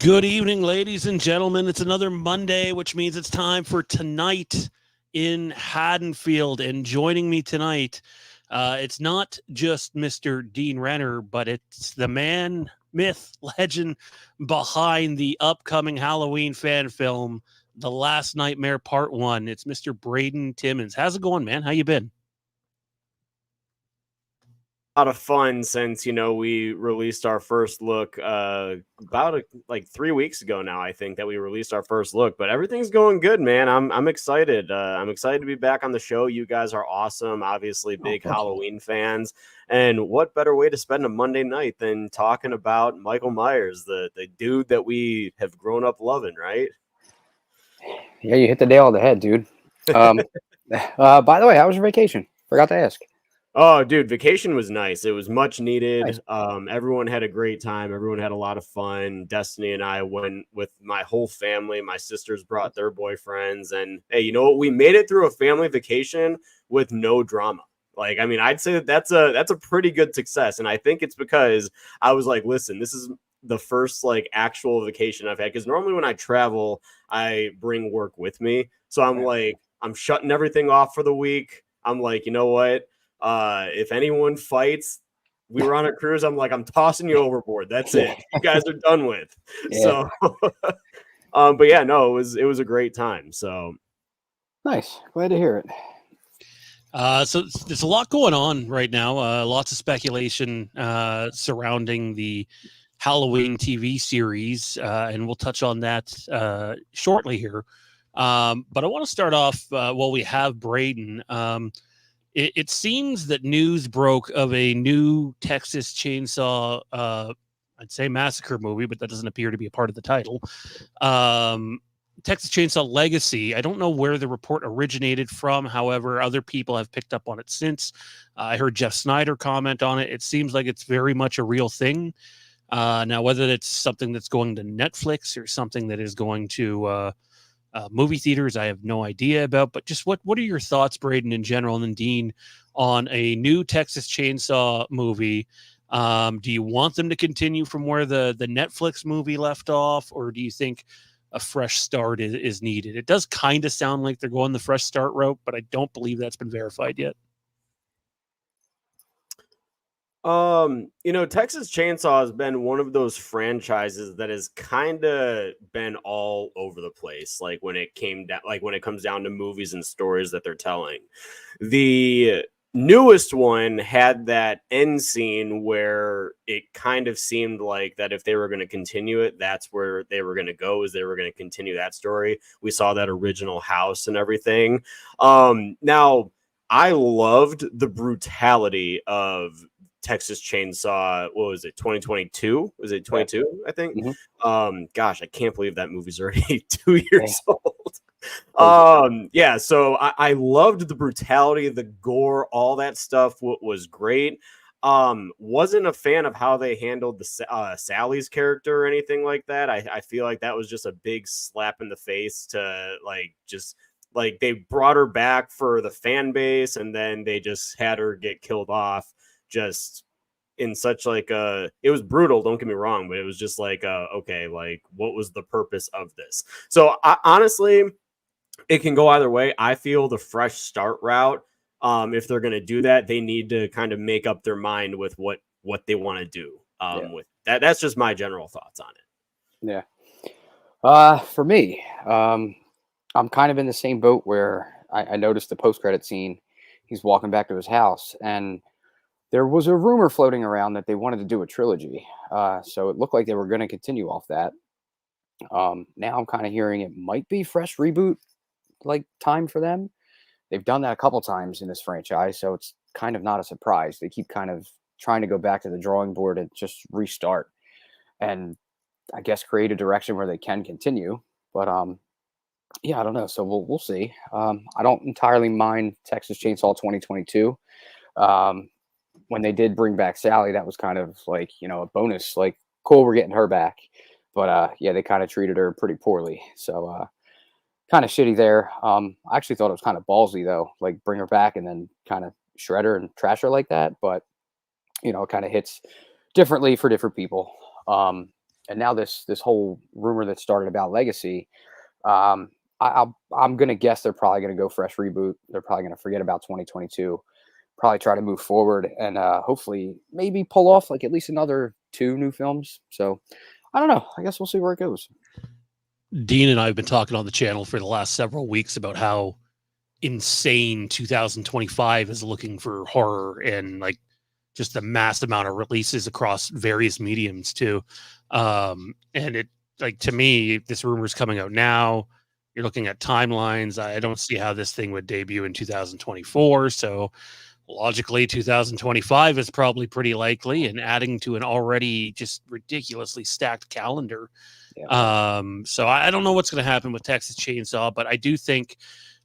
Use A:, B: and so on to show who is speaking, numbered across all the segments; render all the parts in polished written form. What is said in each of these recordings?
A: Good evening, ladies and gentlemen. It's another Monday, which means it's time for Tonight in Haddonfield. And joining me tonight, it's not just Mr. Dean Renner, but it's the man, myth, legend behind the upcoming Halloween fan film, The Last Nightmare Part 1. It's Mr. Braden Timmons. How's it going, man? How you been?
B: Lot of fun since we released our first look like 3 weeks ago now. I think that we released our first look, but everything's going good, man. I'm excited. I'm excited to be back on the show. You guys are awesome, obviously big Halloween fans, and what better way to spend a Monday night than talking about Michael Myers, the dude that we have grown up loving, right?
C: Yeah, you hit the nail on the head, dude. By the way, how was your vacation? Forgot to ask.
B: Oh, dude, vacation was nice. It was much needed.
C: Nice.
B: Everyone had a great time. Everyone had a lot of fun. Destiny and I went with my whole family. My sisters brought their boyfriends, and hey, you know what? We made it through a family vacation with no drama. Like, I mean, I'd say that's a pretty good success, and I think it's because I was like, listen, this is the first like actual vacation I've had, because normally when I travel, I bring work with me. So I'm like, I'm shutting everything off for the week. I'm like, you know what? If anyone fights, we were on a cruise. I'm like, I'm tossing you overboard. That's it. You guys are done with.
C: Yeah.
B: So, but yeah, no, it was a great time. So
C: Nice. Glad to hear it.
A: So there's a lot going on right now. Lots of speculation surrounding the Halloween TV series, and we'll touch on that shortly here. But I want to start off while we have Braden. It seems that news broke of a new Texas Chainsaw, I'd say Massacre movie, but that doesn't appear to be a part of the title. Texas Chainsaw Legacy. I don't know where the report originated from. However, other people have picked up on it since. I heard Jeff Snyder comment on it. It seems like it's very much a real thing. Now, whether it's something that's going to Netflix or something that is going to movie theaters, I have no idea about. But just what are your thoughts, Braden, in general, and then Dean, on a new Texas Chainsaw movie? Do you want them to continue from where the Netflix movie left off, or do you think a fresh start is needed? It does kind of sound like they're going the fresh start route, but I don't believe that's been verified yet.
B: Texas Chainsaw has been one of those franchises that has kind of been all over the place. Like when it comes down to movies and stories that they're telling. The newest one had that end scene where it kind of seemed like that if they were going to continue it, that's where they were going to go, is they were going to continue that story. We saw that original house and everything. Now I loved the brutality of Texas Chainsaw. What was it? 2022? Was it 22? I think.
C: Mm-hmm.
B: Gosh, I can't believe that movie's already 2 years old. Yeah. So I loved the brutality, the gore, all that stuff. What was great. Wasn't a fan of how they handled the Sally's character or anything like that. I feel like that was just a big slap in the face to like they brought her back for the fan base, and then they just had her get killed off. Just in such like it was brutal, don't get me wrong, but it was just like okay, like what was the purpose of this? So honestly, it can go either way. I feel the fresh start route, if they're going to do that, they need to kind of make up their mind with what they want to do with that. That's just my general thoughts on it.
C: Yeah. For me, I'm kind of in the same boat where I noticed the post-credit scene. He's walking back to his house, and there was a rumor floating around that they wanted to do a trilogy. So it looked like they were going to continue off that. Now I'm kind of hearing it might be fresh reboot like time for them. They've done that a couple times in this franchise, so it's kind of not a surprise. They keep kind of trying to go back to the drawing board and just restart, and I guess create a direction where they can continue. But yeah, I don't know. So we'll see. I don't entirely mind Texas Chainsaw 2022. When they did bring back Sally, that was kind of like, a bonus, like, cool, we're getting her back. But yeah, they kind of treated her pretty poorly. So kind of shitty there. I actually thought it was kind of ballsy though, like bring her back and then kind of shred her and trash her like that. But it kind of hits differently for different people. and now this whole rumor that started about Legacy. I'm gonna guess they're probably gonna go fresh reboot. They're probably gonna forget about 2022, probably try to move forward, and hopefully maybe pull off like at least another 2 new films. So I don't know. I guess we'll see where it goes.
A: Dean and I have been talking on the channel for the last several weeks about how insane 2025 is looking for horror, and like just the mass amount of releases across various mediums too. And it, like, to me, this rumor is coming out now. You're looking at timelines. I don't see how this thing would debut in 2024. So logically, 2025 is probably pretty likely, and adding to an already just ridiculously stacked calendar.
C: Yeah.
A: So I don't know what's going to happen with Texas Chainsaw, but I do think,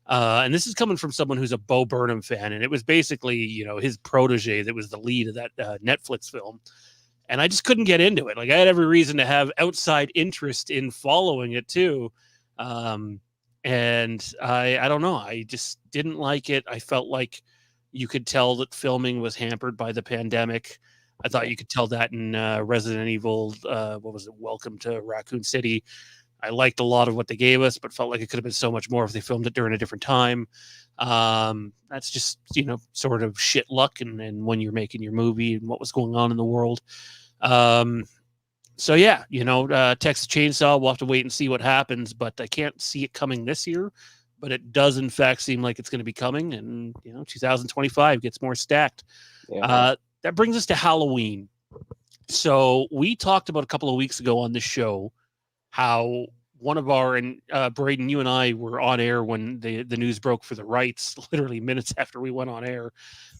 A: and this is coming from someone who's a Bo Burnham fan, and it was basically, you know, his protege that was the lead of that Netflix film. And I just couldn't get into it. Like, I had every reason to have outside interest in following it too. And I don't know. I just didn't like it. I felt like you could tell that filming was hampered by the pandemic. I thought you could tell that in Resident Evil. What was it? Welcome to Raccoon City. I liked a lot of what they gave us, but felt like it could have been so much more if they filmed it during a different time. That's just, you know, sort of shit luck, and when you're making your movie and what was going on in the world. So yeah, you know, Texas Chainsaw, we'll have to wait and see what happens, but I can't see it coming this year. But it does, in fact, seem like it's going to be coming, and, you know, 2025 gets more stacked.
C: Yeah.
A: That brings us to Halloween. So we talked about a couple of weeks ago on this show how one of our, and Braden, you and I were on air when the news broke for the rights, literally minutes after we went on air.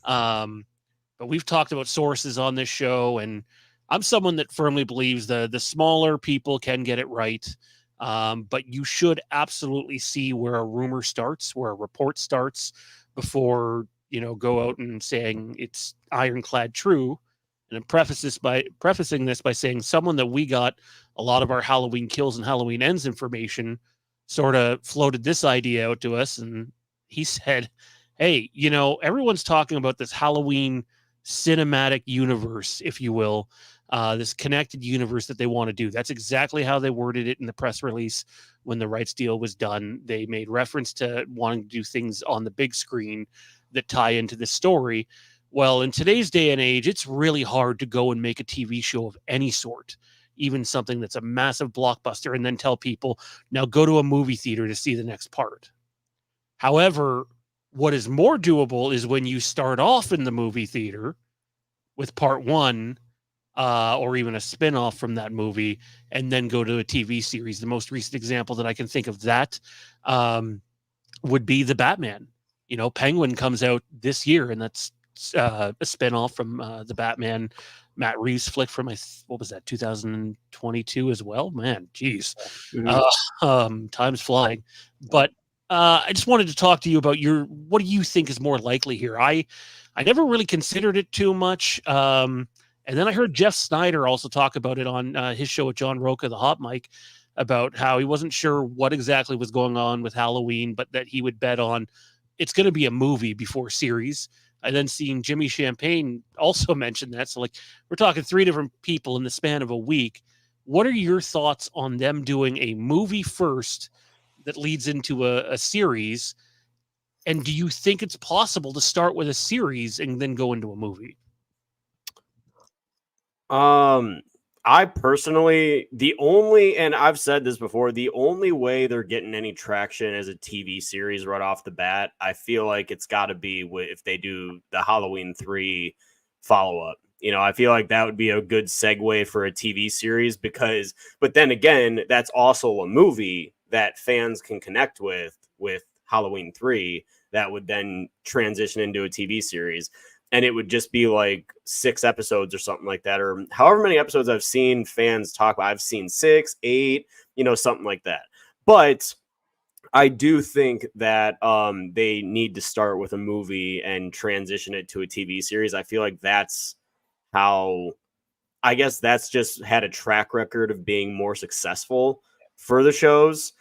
A: But we've talked about sources on this show, and I'm someone that firmly believes the smaller people can get it right. But you should absolutely see where a rumor starts, where a report starts, before, you know, go out and saying it's ironclad true. And I'm prefacing this by saying someone that we got a lot of our Halloween Kills and Halloween Ends information sort of floated this idea out to us, and he said, "Hey, you know, everyone's talking about this Halloween cinematic universe, if you will, this connected universe that they want to do." That's exactly how they worded it in the press release when the rights deal was done. They made reference to wanting to do things on the big screen that tie into the story. Well, in today's day and age, it's really hard to go and make a TV show of any sort, even something that's a massive blockbuster, and then tell people, now go to a movie theater to see the next part. However, what is more doable is when you start off in the movie theater with part one, or even a spin-off from that movie, and then go to a TV series. The most recent example that I can think of that would be The Batman. You know, Penguin comes out this year, and that's a spin-off from the Batman Matt Reeves flick from, what was that, 2022 as well? Man, geez. Time's flying. But I just wanted to talk to you about what do you think is more likely here? I never really considered it too much. And then I heard Jeff Snyder also talk about it on his show with John Roca, the Hot Mic, about how he wasn't sure what exactly was going on with Halloween, but that he would bet on it's going to be a movie before series. I then seen Jimmy Champagne also mention that. So, like, we're talking 3 different people in the span of a week. What are your thoughts on them doing a movie first that leads into a series? And do you think it's possible to start with a series and then go into a movie?
B: I personally, and I've said this before, the only way they're getting any traction as a TV series right off the bat, I feel like it's got to be if they do the Halloween 3 follow-up. You know, I feel like that would be a good segue for a TV series but then again, that's also a movie that fans can connect with Halloween 3 that would then transition into a TV series. And it would just be like 6 episodes or something like that, or however many episodes I've seen fans talk about. I've seen 6, 8, you know, something like that. But I do think that they need to start with a movie and transition it to a TV series. I feel like that's how, I guess that's just had a track record of being more successful for the shows.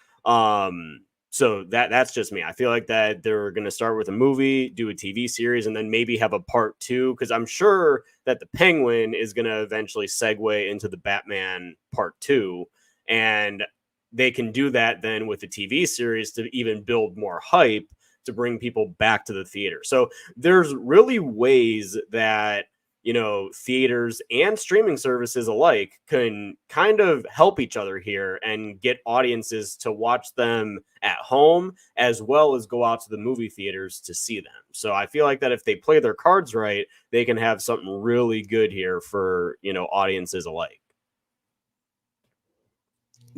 B: So that's just me. I feel like that they're going to start with a movie, do a TV series, and then maybe have a part 2, because I'm sure that the Penguin is going to eventually segue into the Batman part 2, and they can do that then with the TV series to even build more hype to bring people back to the theater. So there's really ways that, you know, theaters and streaming services alike can kind of help each other here and get audiences to watch them at home, as well as go out to the movie theaters to see them. So I feel like that if they play their cards right, they can have something really good here for, you know, audiences alike.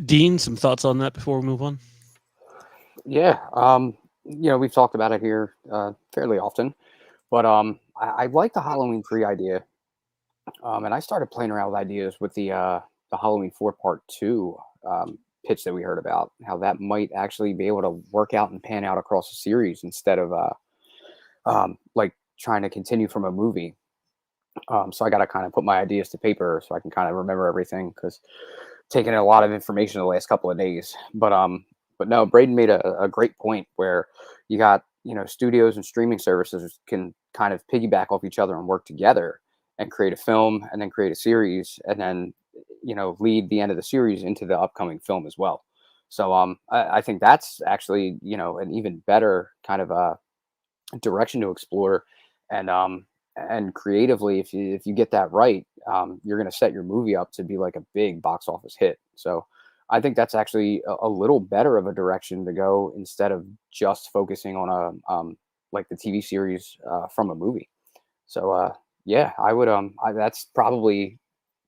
A: Dean, some thoughts on that before we move on?
C: Yeah, you know, we've talked about it here fairly often, but I like the Halloween 3 idea, and I started playing around with ideas with the Halloween 4 Part 2 pitch that we heard about, how that might actually be able to work out and pan out across a series instead of like trying to continue from a movie. So I got to kind of put my ideas to paper so I can kind of remember everything, because taking in a lot of information the last couple of days. But no, Braden made a great point where you got, you know, studios and streaming services can kind of piggyback off each other and work together and create a film and then create a series and then, you know, lead the end of the series into the upcoming film as well. So I think that's actually, you know, an even better kind of direction to explore. And creatively, if you get that right, you're going to set your movie up to be like a big box office hit. So I think that's actually a little better of a direction to go instead of just focusing on a like the TV series from a movie. So yeah, I would that's probably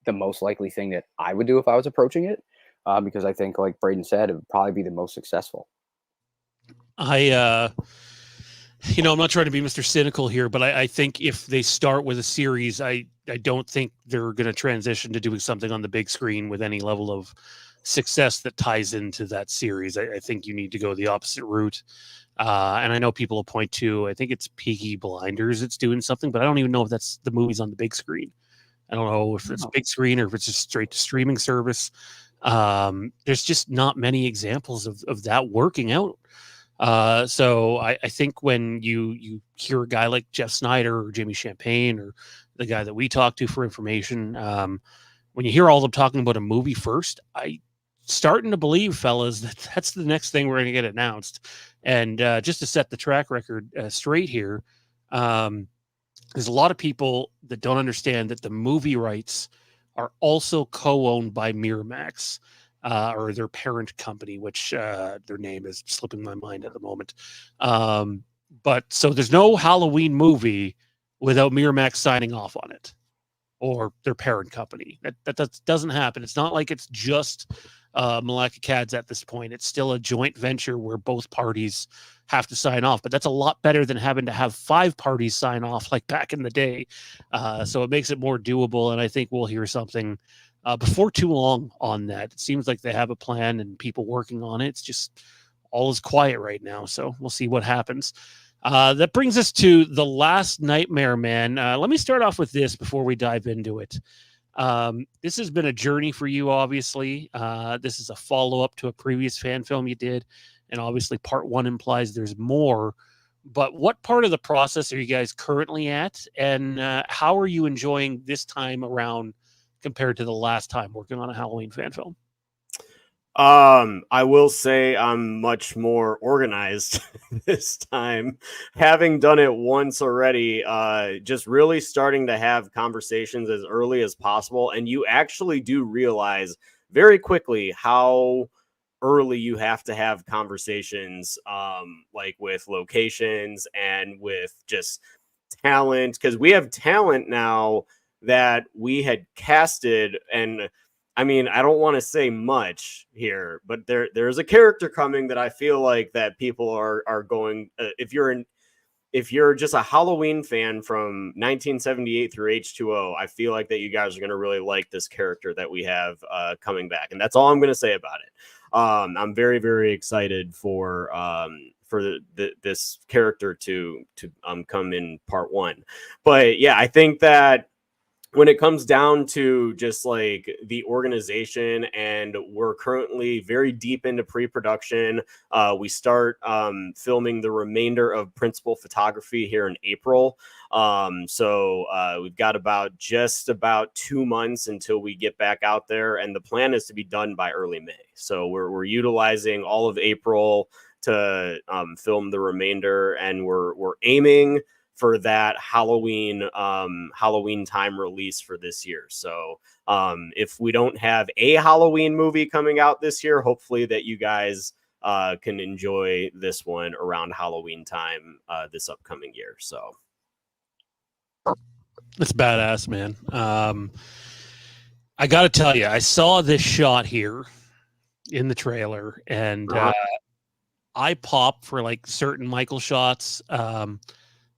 C: the most likely thing that I would do if I was approaching it, because I think, like Braden said, it would probably be the most successful.
A: You know, I'm not trying to be Mr. Cynical here, but I think if they start with a series, I don't think they're going to transition to doing something on the big screen with any level of success that ties into that series. I think you need to go the opposite route. And I know people will point to, I think it's Peaky Blinders it's doing something, but I don't even know if that's the movies on the big screen. I don't know if it's big screen or if it's just straight to streaming service. There's just not many examples of that working out. So I think when you hear a guy like Jeff Snyder or Jimmy Champagne or the guy that we talk to for information, when you hear all of them talking about a movie first, I starting to believe, fellas, that that's the next thing we're going to get announced. And just to set the track record straight here, there's a lot of people that don't understand that the movie rights are also co-owned by Miramax. Or their parent company, which their name is slipping my mind at the moment. But so there's no Halloween movie without Miramax signing off on it or their parent company. That doesn't happen. It's not like it's just Malaka Cads at this point. It's still a joint venture where both parties have to sign off. But that's a lot better than having to have 5 parties sign off like back in the day. So it makes it more doable. And I think we'll hear something before too long on that. It seems like they have a plan and people working on it. It's just all is quiet right now. So we'll see what happens. That brings us to The Last Nightmare Man. Let me start off with this before we dive into it. This has been a journey for you, obviously. This is a follow-up to a previous fan film you did. And obviously part 1 implies there's more. But what part of the process are you guys currently at? And how are you enjoying this time around compared to the last time working on a Halloween fan film?
B: I will say I'm much more organized this time, having done it once already. Just really starting to have conversations as early as possible, and you actually do realize very quickly how early you have to have conversations, like with locations and with just talent, because we have talent now that we had casted. And I mean, I don't want to say much here, but there's a character coming that I feel like that people are going, if you're just a Halloween fan from 1978 through H2O, I feel like that you guys are going to really like this character that we have coming back. And that's all I'm going to say about it. I'm very, very excited for this character to come in part 1. But yeah, I think that when it comes down to just like the organization, and we're currently very deep into pre-production. We start filming the remainder of principal photography here in April. So we've got just about 2 months until we get back out there, and the plan is to be done by early May. So we're utilizing all of April to film the remainder, and we're aiming for that Halloween time release for this year. So if we don't have a Halloween movie coming out this year, hopefully that you guys can enjoy this one around Halloween time this upcoming year. So
A: it's badass, man. I got to tell you, I saw this shot here in the trailer, and I pop for like certain Michael shots.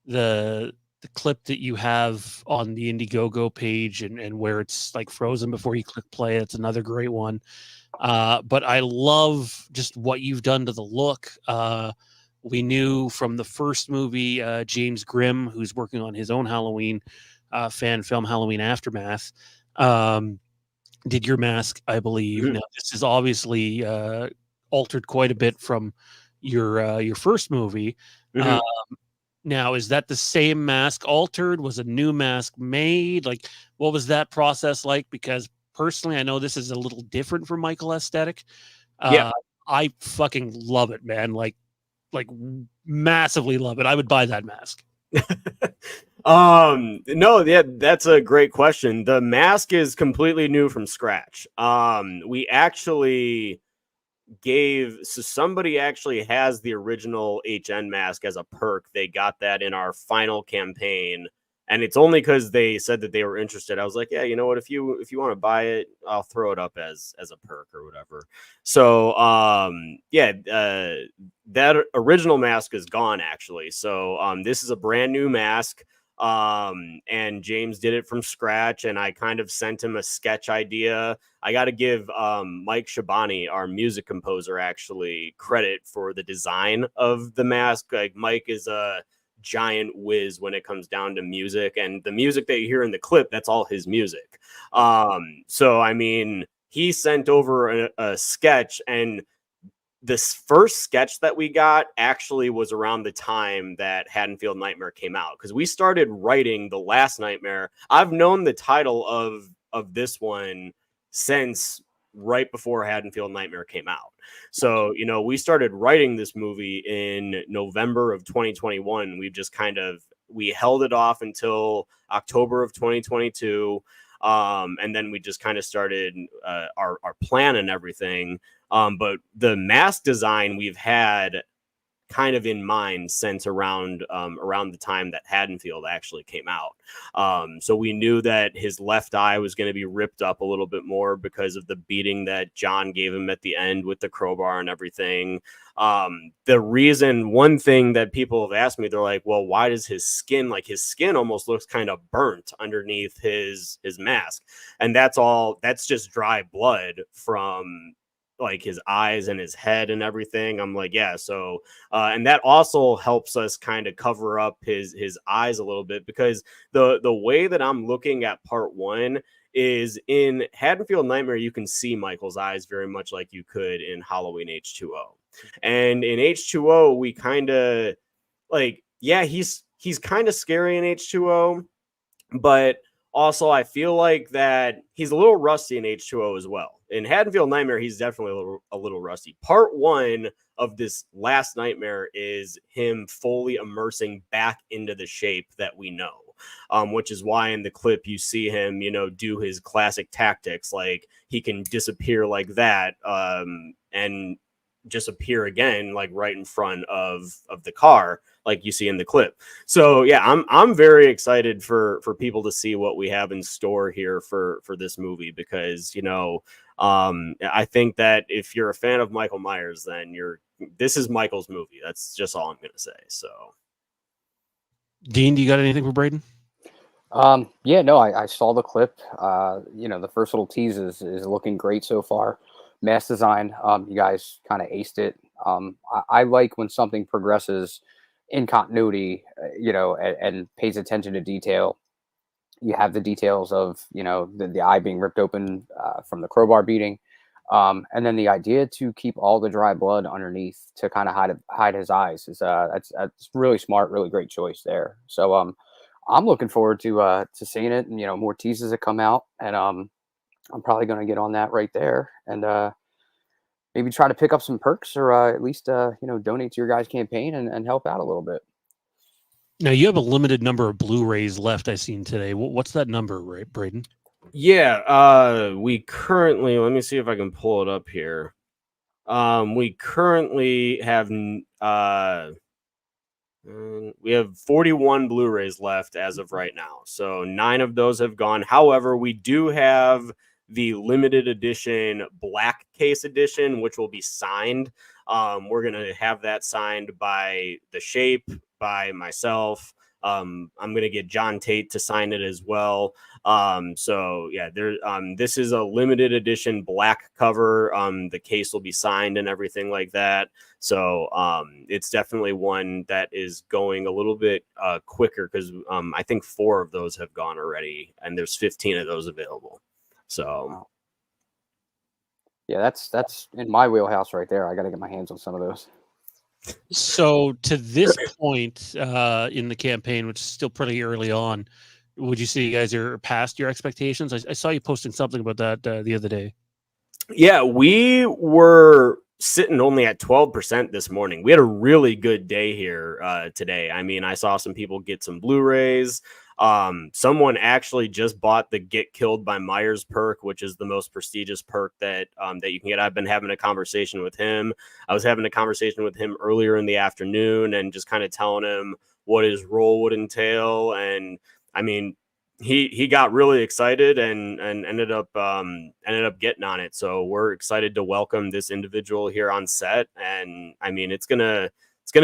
A: The clip that you have on the Indiegogo page, and where it's like frozen before you click play, it's another great one. But I love just what you've done to the look. We knew from the first movie, James Grimm, who's working on his own Halloween fan film, Halloween Aftermath, did your mask, I believe. Now, this is obviously altered quite a bit from your first movie. Now, is that the same mask altered? Was a new mask made? Like, what was that process like? Because personally, I know this is a little different from Michael aesthetic. I fucking love it, man. Like massively love it. I would buy that mask.
B: No, yeah, that's a great question. The mask is completely new from scratch. We actually somebody actually has the original HN mask as a perk. They got that in our final campaign, and it's only because they said that they were interested. I was like, yeah, you know what, if you want to buy it, I'll throw it up as a perk or whatever. So that original mask is gone actually. So this is a brand new mask. And James did it from scratch, and I kind of sent him a sketch idea. I got to give Mike Shabani, our music composer, actually credit for the design of the mask. Like, Mike is a giant whiz when it comes down to music, and the music that you hear in the clip, that's all his music. So I mean, he sent over a sketch, and this first sketch that we got actually was around the time that Haddonfield Nightmare came out, because we started writing The Last Nightmare. I've known the title of this one since right before Haddonfield Nightmare came out. So, you know, we started writing this movie in November of 2021. We held it off until October of 2022. And then we just kind of started our plan and everything. But the mask design we've had kind of in mind since around the time that Haddonfield actually came out. So we knew that his left eye was going to be ripped up a little bit more because of the beating that John gave him at the end with the crowbar and everything. One thing that people have asked me, they're like, well, why does his skin almost looks kind of burnt underneath his mask? And that's just dry blood from like his eyes and his head and everything. I'm like, yeah. So, and that also helps us kind of cover up his eyes a little bit, because the way that I'm looking at part one is in Haddonfield Nightmare, you can see Michael's eyes very much like you could in Halloween H2O. And in H2O, we kind of like, yeah, he's kind of scary in H2O, but also I feel like that he's a little rusty in H2O as well. In Haddonfield Nightmare, he's definitely a little rusty. Part one of this Last Nightmare is him fully immersing back into the shape that we know, which is why in the clip you see him, you know, do his classic tactics, like he can disappear like that, and just appear again, like right in front of the car, like you see in the clip. So yeah, I'm very excited for people to see what we have in store here for this movie, because, you know, I think that if you're a fan of Michael Myers, then this is Michael's movie. That's just all I'm gonna say. So,
A: Dean, do you got anything for Braden?
C: Yeah, no, I saw the clip. You know, the first little tease is looking great so far. Mask design, you guys kind of aced it. I like when something progresses in continuity, you know, and pays attention to detail. you have the details of, you know, the eye being ripped open from the crowbar beating. And then the idea to keep all the dry blood underneath to kind of hide his eyes is that's really smart, really great choice there. So I'm looking forward to seeing it, and you know, more teases that come out, and I'm probably going to get on that right there, and maybe try to pick up some perks, or at least you know, donate to your guys' campaign and help out a little bit.
A: Now you have a limited number of Blu-rays left. I seen today. What's that number, right, Braden?
B: Yeah, we currently, let me see if I can pull it up here. We currently have we have 41 Blu-rays left as of right now. So 9 of those have gone. However, we do have the limited edition black case edition, which will be signed. We're going to have that signed by The Shape, by myself. I'm going to get John Tate to sign it as well. So yeah, this is a limited edition black cover. The case will be signed and everything like that. So it's definitely one that is going a little bit quicker, because I think 4 of those have gone already, and there's 15 of those available. So
C: Wow. Yeah, that's in my wheelhouse right there. I got to get my hands on some of those.
A: So to this point in the campaign, which is still pretty early on, would you say you guys are past your expectations? I saw you posting something about that the other day.
B: yeah, we were sitting only at 12% this morning. We had a really good day here today. I mean, I saw some people get some Blu-rays. Someone actually just bought the Get Killed by Myers perk, which is the most prestigious perk that you can get. I've been having a conversation with him. I was having a conversation with him earlier in the afternoon and just kind of telling him what his role would entail. And I mean, he got really excited and ended up getting on it. So we're excited to welcome this individual here on set. And I mean, it's gonna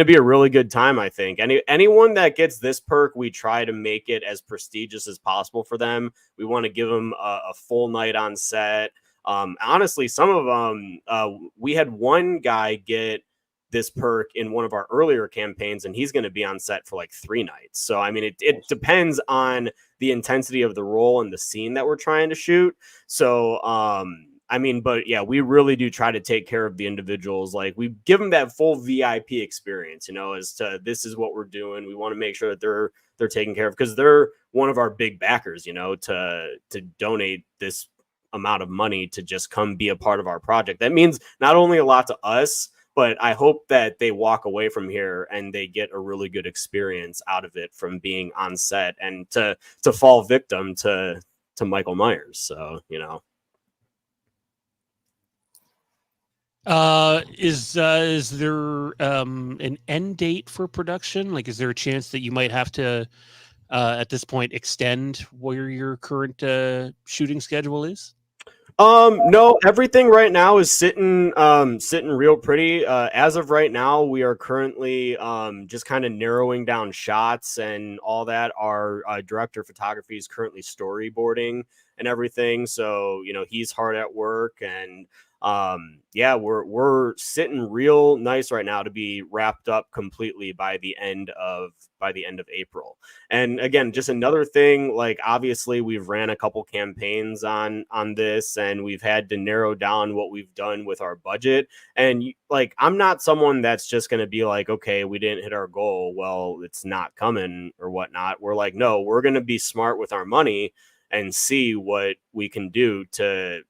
B: be a really good time. I think anyone that gets this perk, we try to make it as prestigious as possible for them. We want to give them a full night on set. Honestly, some of them, we had one guy get this perk in one of our earlier campaigns, and he's going to be on set for like 3 nights. So I mean, it depends on the intensity of the role and the scene that we're trying to shoot. So I mean, but yeah, we really do try to take care of the individuals. Like, we give them that full VIP experience, you know, as to this is what we're doing. We want to make sure that they're taken care of, because they're one of our big backers, you know, to donate this amount of money to just come be a part of our project. That means not only a lot to us, but I hope that they walk away from here and they get a really good experience out of it from being on set, and to fall victim to Michael Myers. So, you know.
A: Is there an end date for production? Like, is there a chance that you might have to at this point extend where your current shooting schedule is?
B: No, everything right now is sitting real pretty. As of right now, we are currently just kind of narrowing down shots and all that. Our director of photography is currently storyboarding and everything, so you know, he's hard at work. And yeah, we're sitting real nice right now to be wrapped up completely by the end of April. And again, just another thing, like, obviously we've ran a couple campaigns on this, and we've had to narrow down what we've done with our budget. And like, I'm not someone that's just going to be like, okay, we didn't hit our goal, well, it's not coming or whatnot. We're like, no, we're going to be smart with our money and see what we can do to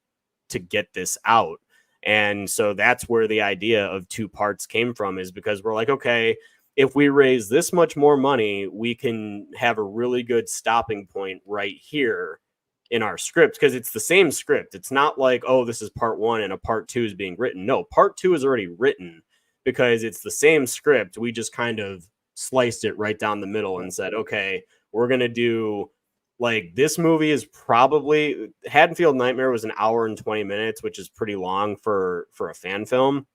B: get this out. And so that's where the idea of 2 parts came from, is because we're like, okay, if we raise this much more money, we can have a really good stopping point right here in our script, because it's the same script. It's not like, oh, this is part 1 and a part 2 is being written. No, part 2 is already written, because it's the same script. We just kind of sliced it right down the middle and said, okay, we're going to do, like, this movie is probably, Haddonfield Nightmare was 1 hour and 20 minutes, which is pretty long for a fan film.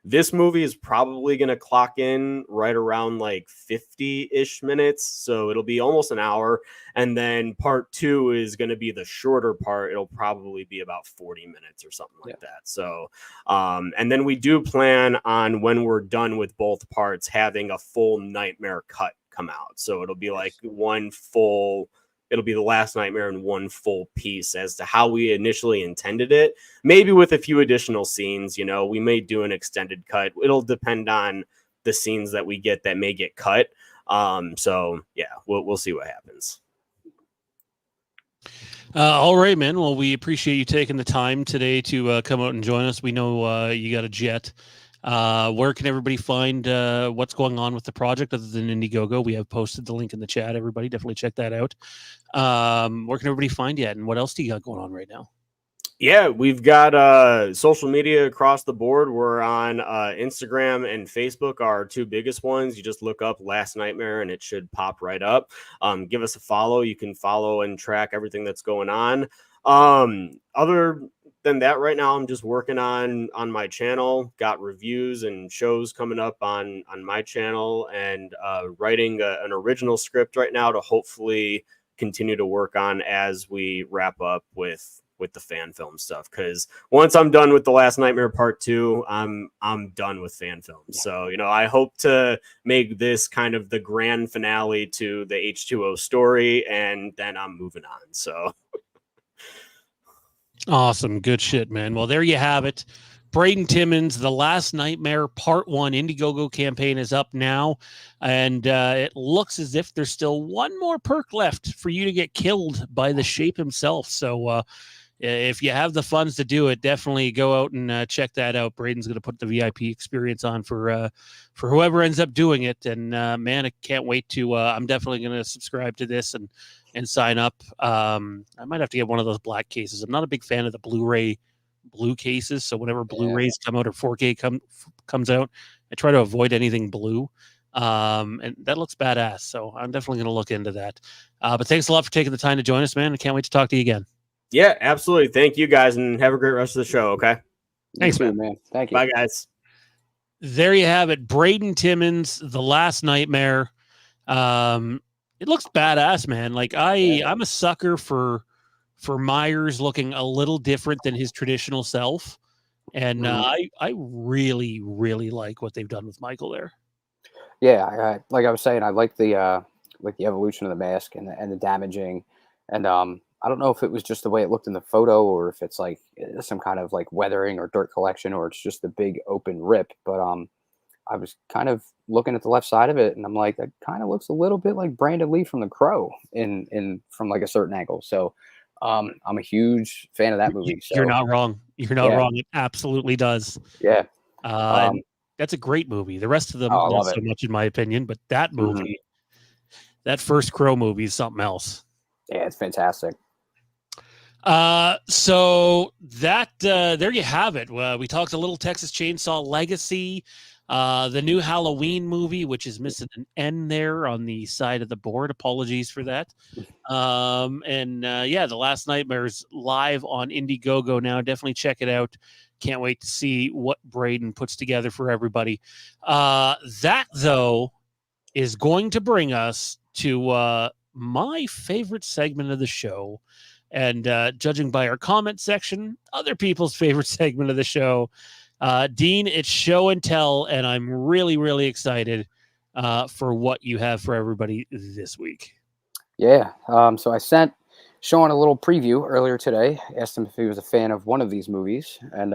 B: This movie is probably going to clock in right around like 50-ish minutes. So it'll be almost 1 hour. And then part 2 is going to be the shorter part. It'll probably be about 40 minutes or something like that. So, and then we do plan on, when we're done with both parts, having a full Nightmare cut come out. So it'll be like it'll be The Last Nightmare in one full piece as to how we initially intended it. Maybe with a few additional scenes, we may do an extended cut. It'll depend on the scenes that we get that may get cut. So yeah, we'll see what happens.
A: All right, man. Well, we appreciate you taking the time today to come out and join us. We know you got a jet. Where can everybody find what's going on with the project other than Indiegogo? We have posted the link in the chat. Everybody definitely check that out. Where can everybody find you at, and what else do you got going on right now?
B: Yeah, we've got social media across the board. We're on Instagram and Facebook, our two biggest ones. You just look up Last Nightmare and it should pop right up. Give us a follow. You can follow and track everything that's going on. Other than that, right now I'm just working on my channel. Got reviews and shows coming up on my channel, and writing an original script right now to hopefully continue to work on as we wrap up with the fan film stuff, because once I'm done with The Last Nightmare Part 2, I'm done with fan films. So I hope to make this kind of the grand finale to the H2O story, and then I'm moving on. So
A: awesome, good shit, man. Well, there you have it. Braden Timmons, The Last Nightmare Part 1 Indiegogo campaign is up now, and it looks as if there's still one more perk left for you to get killed by the Shape himself. So if you have the funds to do it, definitely go out and check that out. Braden's going to put the VIP experience on for whoever ends up doing it. And man, I can't wait to. I'm definitely going to subscribe to this and sign up. I might have to get one of those black cases. I'm not a big fan of the Blu-ray blue cases, so whenever Blu-rays come out or 4K comes out, I try to avoid anything blue. And that looks badass. So I'm definitely going to look into that. But thanks a lot for taking the time to join us, man. I can't wait to talk to you again.
B: Yeah, absolutely. Thank you guys, and have a great rest of the show. Okay.
A: Thanks,
C: man. Thank you.
B: Bye, guys.
A: There you have it. Braden Timmons, The Last Nightmare. It looks badass, man. Like I'm a sucker for Myers looking a little different than his traditional self. And I really, really like what they've done with Michael there.
C: Yeah, like I was saying, I like the evolution of the mask and the damaging, and I don't know if it was just the way it looked in the photo, or if it's like some kind of like weathering or dirt collection, or it's just a big open rip. But I was kind of looking at the left side of it, and I'm like, that kind of looks a little bit like Brandon Lee from The Crow in from like a certain angle. So I'm a huge fan of that movie. So
A: you're not wrong. You're not wrong. It absolutely does.
C: Yeah.
A: That's a great movie. The rest of them,
C: I
A: not
C: love
A: so much in my opinion, but that movie, that first Crow movie is something else.
C: Yeah, it's fantastic.
A: So that there you have it. We talked a little Texas Chainsaw Legacy, the new Halloween movie, which is missing an N there on the side of the board. Apologies for that. The Last Nightmare's live on Indiegogo now. Definitely check it out. Can't wait to see what Braden puts together for everybody. That though is going to bring us to my favorite segment of the show. And judging by our comment section, other people's favorite segment of the show. Dean, it's show and tell, and I'm really, really excited for what you have for everybody this week.
C: Yeah, so I sent Sean a little preview earlier today. Asked him if he was a fan of one of these movies, and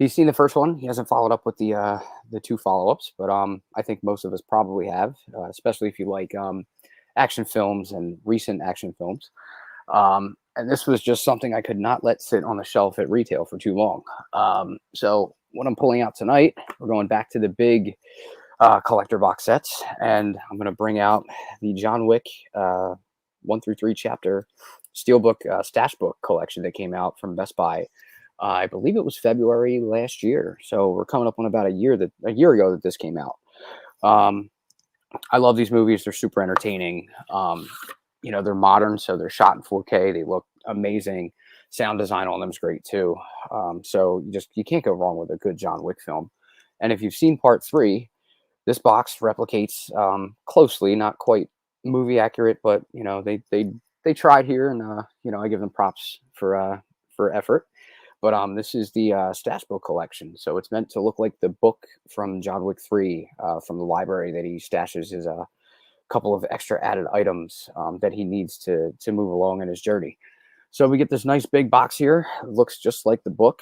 C: he's seen the first one. He hasn't followed up with the two follow-ups, but I think most of us probably have, especially if you like action films and recent action films. And this was just something I could not let sit on the shelf at retail for too long. So what I'm pulling out tonight, we're going back to the big collector box sets, and I'm going to bring out the John Wick 1 through 3 chapter Steelbook stash book collection that came out from Best Buy. I believe it was February last year. So we're coming up on about a year ago that this came out. I love these movies. They're super entertaining. They're modern, so they're shot in 4K. They look amazing. Sound design on them is great too. So you can't go wrong with a good John Wick film. And if you've seen Part 3, this box replicates closely, not quite movie accurate, but they tried here, and I give them props for effort. But this is the stash book collection, so it's meant to look like the book from John Wick 3 from the library that he stashes couple of extra added items that he needs to move along in his journey. So we get this nice big box here. It looks just like the book.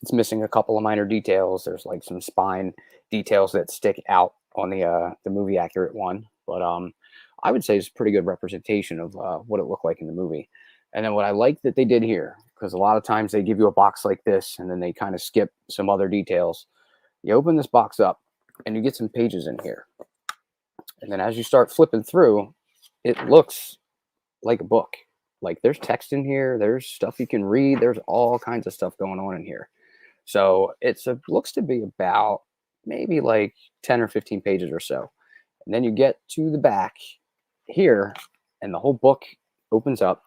C: It's missing a couple of minor details. There's like some spine details that stick out on the movie accurate one, but I would say it's a pretty good representation of what it looked like in the movie. And then what I like that they did here, because a lot of times they give you a box like this and then they kind of skip some other details. You open this box up and you get some pages in here. And then as you start flipping through, it looks like a book. Like there's text in here, there's stuff you can read, there's all kinds of stuff going on in here. So looks to be about maybe like 10 or 15 pages or so. And then you get to the back here and the whole book opens up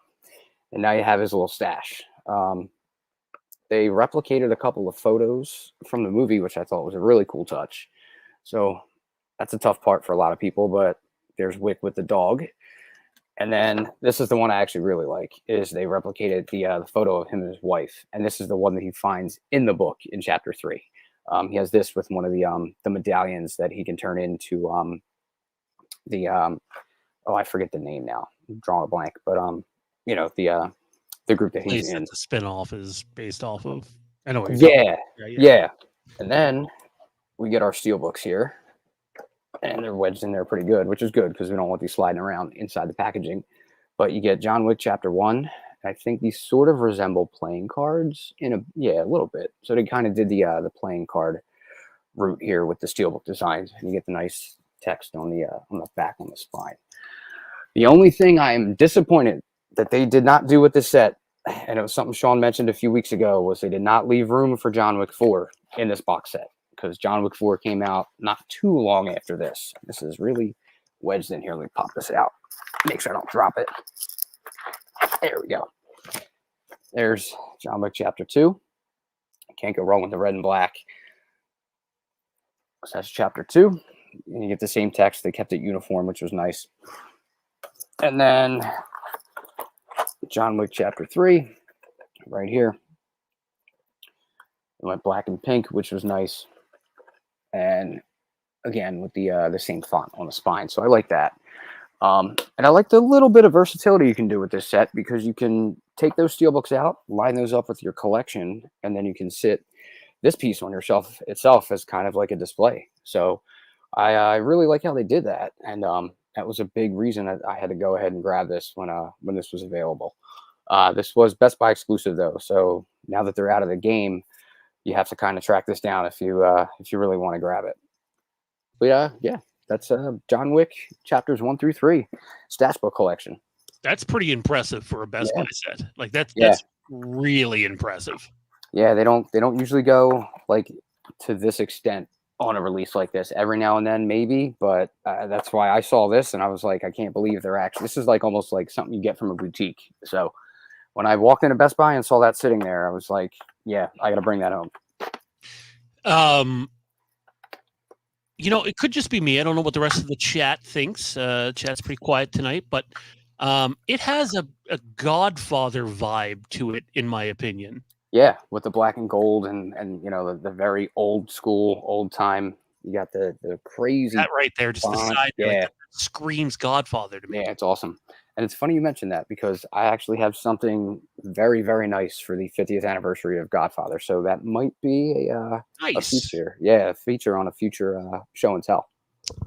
C: and now you have his little stash. They replicated a couple of photos from the movie, which I thought was a really cool touch. So that's a tough part for a lot of people, but there's Wick with the dog. And then this is the one I actually really like, is they replicated the photo of him and his wife. And this is the one that he finds in the book in chapter 3. He has this with one of the medallions that he can turn into I forget the name now. I'm drawing a blank, but the group that he's in.
A: The spinoff is based off of. I know what
C: Yeah. And then we get our steel books here. And they're wedged in there pretty good, which is good because we don't want these sliding around inside the packaging. But you get John Wick Chapter 1. I think these sort of resemble playing cards a little bit. So they kind of did the playing card route here with the steelbook designs, and you get the nice text on the back on the spine. The only thing I am disappointed that they did not do with this set, and it was something Sean mentioned a few weeks ago, was they did not leave room for John Wick 4 in this box set. Because John Wick 4 came out not too long after this. This is really wedged in here. Let me pop this out. Make sure I don't drop it. There we go. There's John Wick Chapter 2. Can't go wrong with the red and black. So that's Chapter 2. And you get the same text. They kept it uniform, which was nice. And then John Wick Chapter 3, right here. It went black and pink, which was nice. And again, with the same font on the spine. So I like that. And I like the little bit of versatility you can do with this set, because you can take those steelbooks out, line those up with your collection, and then you can sit this piece on your shelf itself as kind of like a display. So I really like how they did that. And that was a big reason that I had to go ahead and grab this when this was available. This was Best Buy exclusive though. So now that they're out of the game, you have to kind of track this down if you really want to grab it. But yeah, that's John Wick chapters 1 through 3 stash book collection.
A: That's pretty impressive for a Best Buy set. Like that's really impressive.
C: Yeah, they don't usually go like to this extent on a release like this. Every now and then maybe, but that's why I saw this and I was like, I can't believe they're actually. This is like almost like something you get from a boutique. So when I walked into Best Buy and saw that sitting there, I was like, yeah, I got to bring that home.
A: It could just be me. I don't know what the rest of the chat thinks. Chat's pretty quiet tonight, but it has a Godfather vibe to it, in my opinion.
C: Yeah, with the black and gold and the very old school, old time. You got the crazy
A: that right there, just
C: font.
A: the side.
C: Yeah,
A: like, screams Godfather to me.
C: Yeah, it's awesome. And it's funny you mentioned that, because I actually have something very, very nice for the 50th anniversary of Godfather. So that might be a feature. Yeah, a feature on a future show and tell.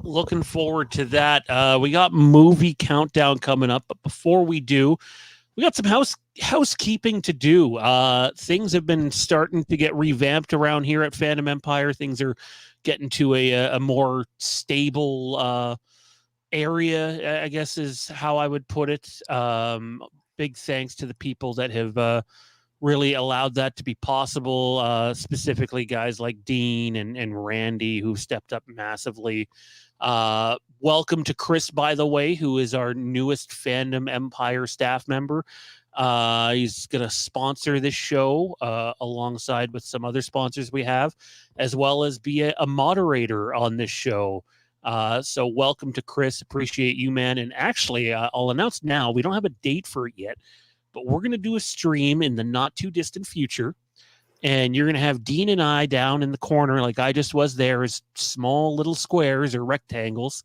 A: Looking forward to that. We got movie countdown coming up, but before we do, we got some housekeeping to do. Things have been starting to get revamped around here at Fandom Empire. Things are getting to a more stable area, I guess is how I would put it. Big thanks to the people that have really allowed that to be possible, specifically guys like Dean and Randy, who stepped up massively. Welcome to Chris, by the way, who is our newest Fandom Empire staff member. He's going to sponsor this show alongside with some other sponsors we have, as well as be a moderator on this show. So welcome to Chris. Appreciate you, man. And actually, I'll announce now, we don't have a date for it yet, but we're going to do a stream in the not too distant future. And you're going to have Dean and I down in the corner, like I just was there, as small little squares or rectangles.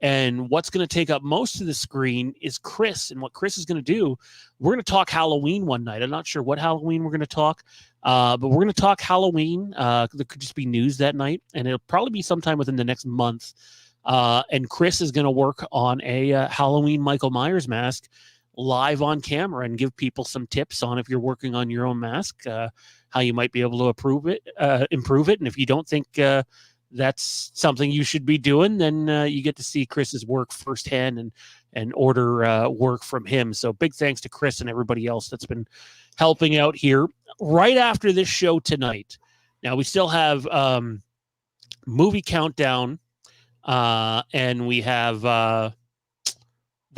A: And what's going to take up most of the screen is Chris. And what Chris is going to do, we're going to talk Halloween one night. I'm not sure what Halloween we're going to talk, but we're going to talk Halloween. There could just be news that night, and it'll probably be sometime within the next month. And Chris is going to work on a Halloween Michael Myers mask live on camera and give people some tips on, if you're working on your own mask, how you might be able to improve it. And if you don't think that's something you should be doing, then you get to see Chris's work firsthand and order work from him. So big thanks to Chris and everybody else that's been helping out here. Right after this show tonight, now we still have movie countdown, and we have the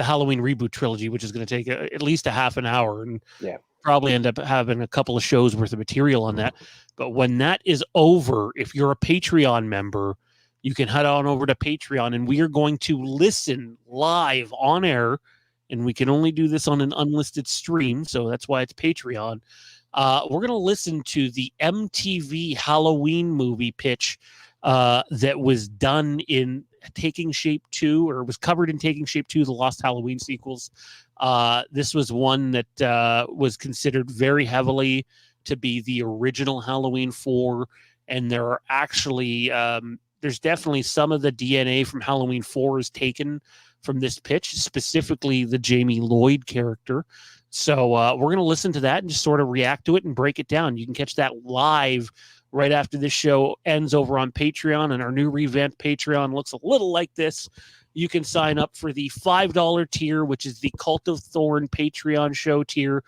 A: Halloween reboot trilogy, which is going to take at least a half an hour, and probably end up having a couple of shows worth of material on that. But when that is over, if you're a Patreon member, you can head on over to Patreon, and we are going to listen live on air, and we can only do this on an unlisted stream, so that's why it's Patreon. We're going to listen to the MTV Halloween movie pitch that was done in Taking Shape 2, or was covered in Taking Shape 2, the Lost Halloween sequels. This was one that was considered very heavily to be the original Halloween 4, and there are actually there's definitely some of the DNA from Halloween 4 is taken from this pitch, specifically the Jamie Lloyd character. So we're going to listen to that and just sort of react to it and break it down. You can catch that live right after this show ends over on Patreon, and our new revamped Patreon looks a little like this. You can sign up for the $5 tier, which is the Cult of Thorn Patreon show tier.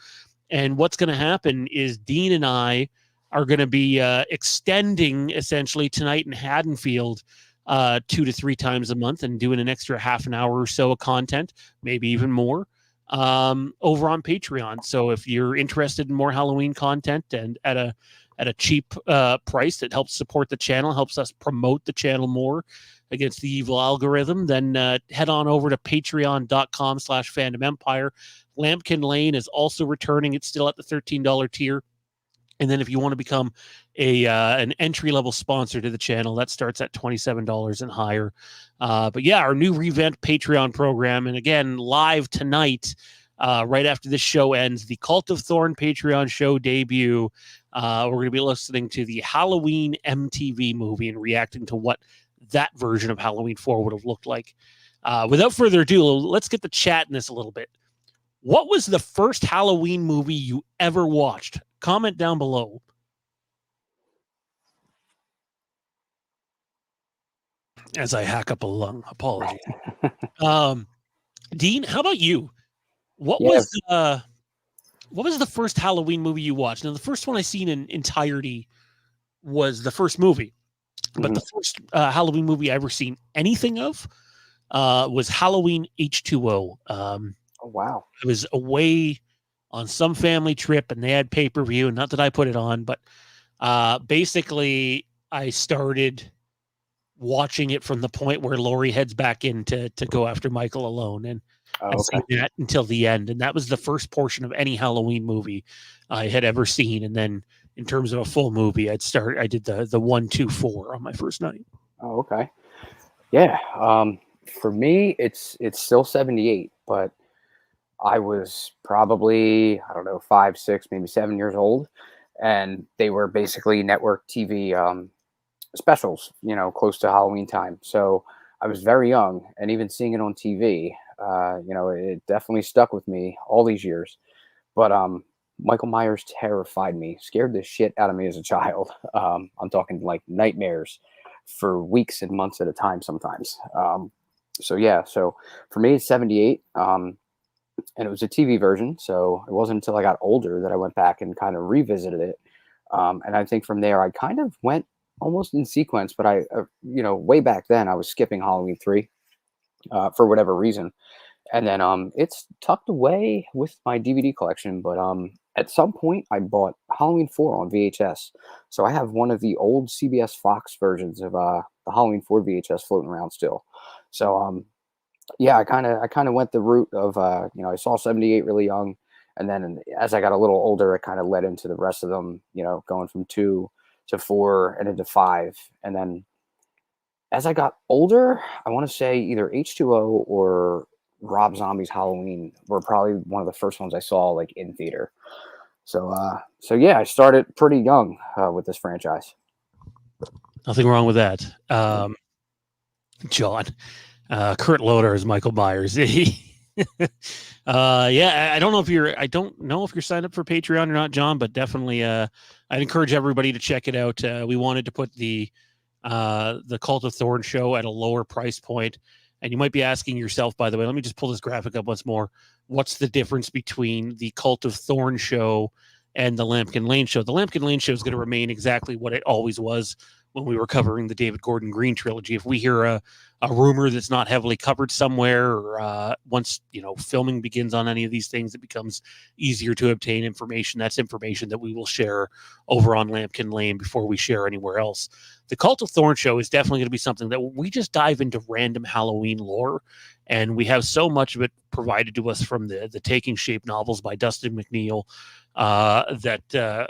A: And what's going to happen is Dean and I are going to be extending essentially Tonight in Haddonfield 2 to 3 times a month, and doing an extra half an hour or so of content, maybe even more, over on Patreon. So if you're interested in more Halloween content and at a cheap price that helps support the channel, helps us promote the channel more against the evil algorithm, then head on over to patreon.com/fandomempire. Lampkin Lane is also returning. It's still at the $13 tier. And then if you want to become an entry-level sponsor to the channel, that starts at $27 and higher. But yeah, our new revamped Patreon program. And again, live tonight, right after this show ends, the Cult of Thorn Patreon show debut. We're going to be listening to the Halloween MTV movie and reacting to what that version of Halloween 4 would have looked like. Without further ado, let's get to chat in this a little bit. What was the first Halloween movie you ever watched? Comment down below. As I hack up a lung. Apologies. Dean, how about you? What was the first Halloween movie you watched? Now, the first one I seen in entirety was the first movie. But the first Halloween movie I ever seen anything of was Halloween H2O.
C: Oh, wow.
A: I was away on some family trip, and they had pay-per-view. Not that I put it on, but basically I started watching it from the point where Laurie heads back in to go after Michael alone. And I seen that until the end. And that was the first portion of any Halloween movie I had ever seen. And then in terms of a full movie, I did the 1, 2, 4 on my first night.
C: Oh, okay. Yeah. For me, it's still 78, but I was probably, I don't know, 5, 6, maybe 7 years old. And they were basically network TV specials, close to Halloween time. So I was very young, and even seeing it on TV, it definitely stuck with me all these years. But Michael Myers terrified me, scared the shit out of me as a child. I'm talking like nightmares for weeks and months at a time sometimes. So for me, it's 78. And it was a TV version, so it wasn't until I got older that I went back and kind of revisited it. And I think from there, I kind of went almost in sequence, but I way back then, I was skipping Halloween 3 for whatever reason. And then it's tucked away with my DVD collection, but at some point, I bought Halloween 4 on VHS. So I have one of the old CBS Fox versions of the Halloween 4 VHS floating around still. So yeah, I kind of went the route of, I saw 78 really young. And then as I got a little older, it kind of led into the rest of them, going from 2 to 4 and into 5. And then as I got older, I want to say either H2O or Rob Zombie's Halloween were probably one of the first ones I saw like in theater. So yeah, I started pretty young with this franchise.
A: Nothing wrong with that. John, Kurt Loder is Michael Myers. Yeah, I don't know if you're signed up for Patreon or not, John, but definitely, I'd encourage everybody to check it out. We wanted to put the Cult of Thorn show at a lower price point. And you might be asking yourself, by the way, let me just pull this graphic up once more. What's the difference between the Cult of Thorn show and the Lampkin Lane show? The Lampkin Lane show is going to remain exactly what it always was when we were covering the David Gordon Green trilogy. If we hear a rumor that's not heavily covered somewhere, or once filming begins on any of these things, it becomes easier to obtain information. That's information that we will share over on Lampkin Lane before we share anywhere else. The Cult of Thorn show is definitely going to be something that we just dive into random Halloween lore, and we have so much of it provided to us from the Taking Shape novels by Dustin McNeil that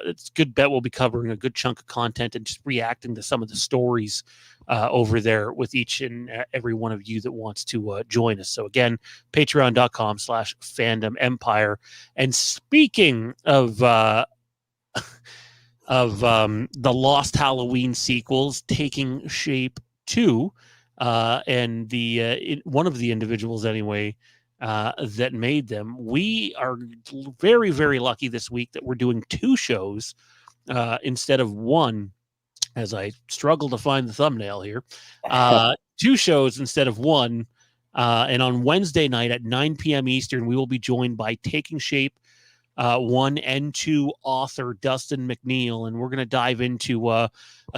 A: it's a good bet we'll be covering a good chunk of content and just reacting to some of the stories over there with each and every one of you that wants to join us. So again, patreon.com/fandom empire. And speaking of the Lost Halloween sequels, Taking Shape 2, and one of the individuals anyway that made them, we are very, very lucky this week that we're doing 2 shows instead of one, as I struggle to find the thumbnail here. 2 shows instead of one. And on Wednesday night at 9 p.m. Eastern, we will be joined by Taking Shape 1 and 2 author Dustin McNeil, and we're going to dive into a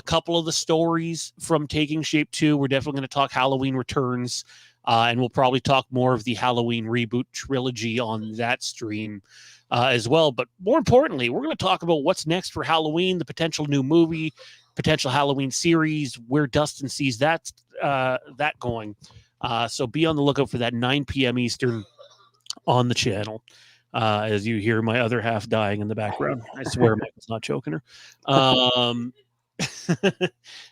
A: couple of the stories from Taking Shape 2. We're definitely going to talk Halloween Returns, and we'll probably talk more of the Halloween reboot trilogy on that stream as well. But more importantly, we're going to talk about what's next for Halloween, the potential new movie, potential Halloween series, where Dustin sees that going. So be on the lookout for that 9 p.m. Eastern on the channel. As you hear my other half dying in the background. I swear Michael's not choking her.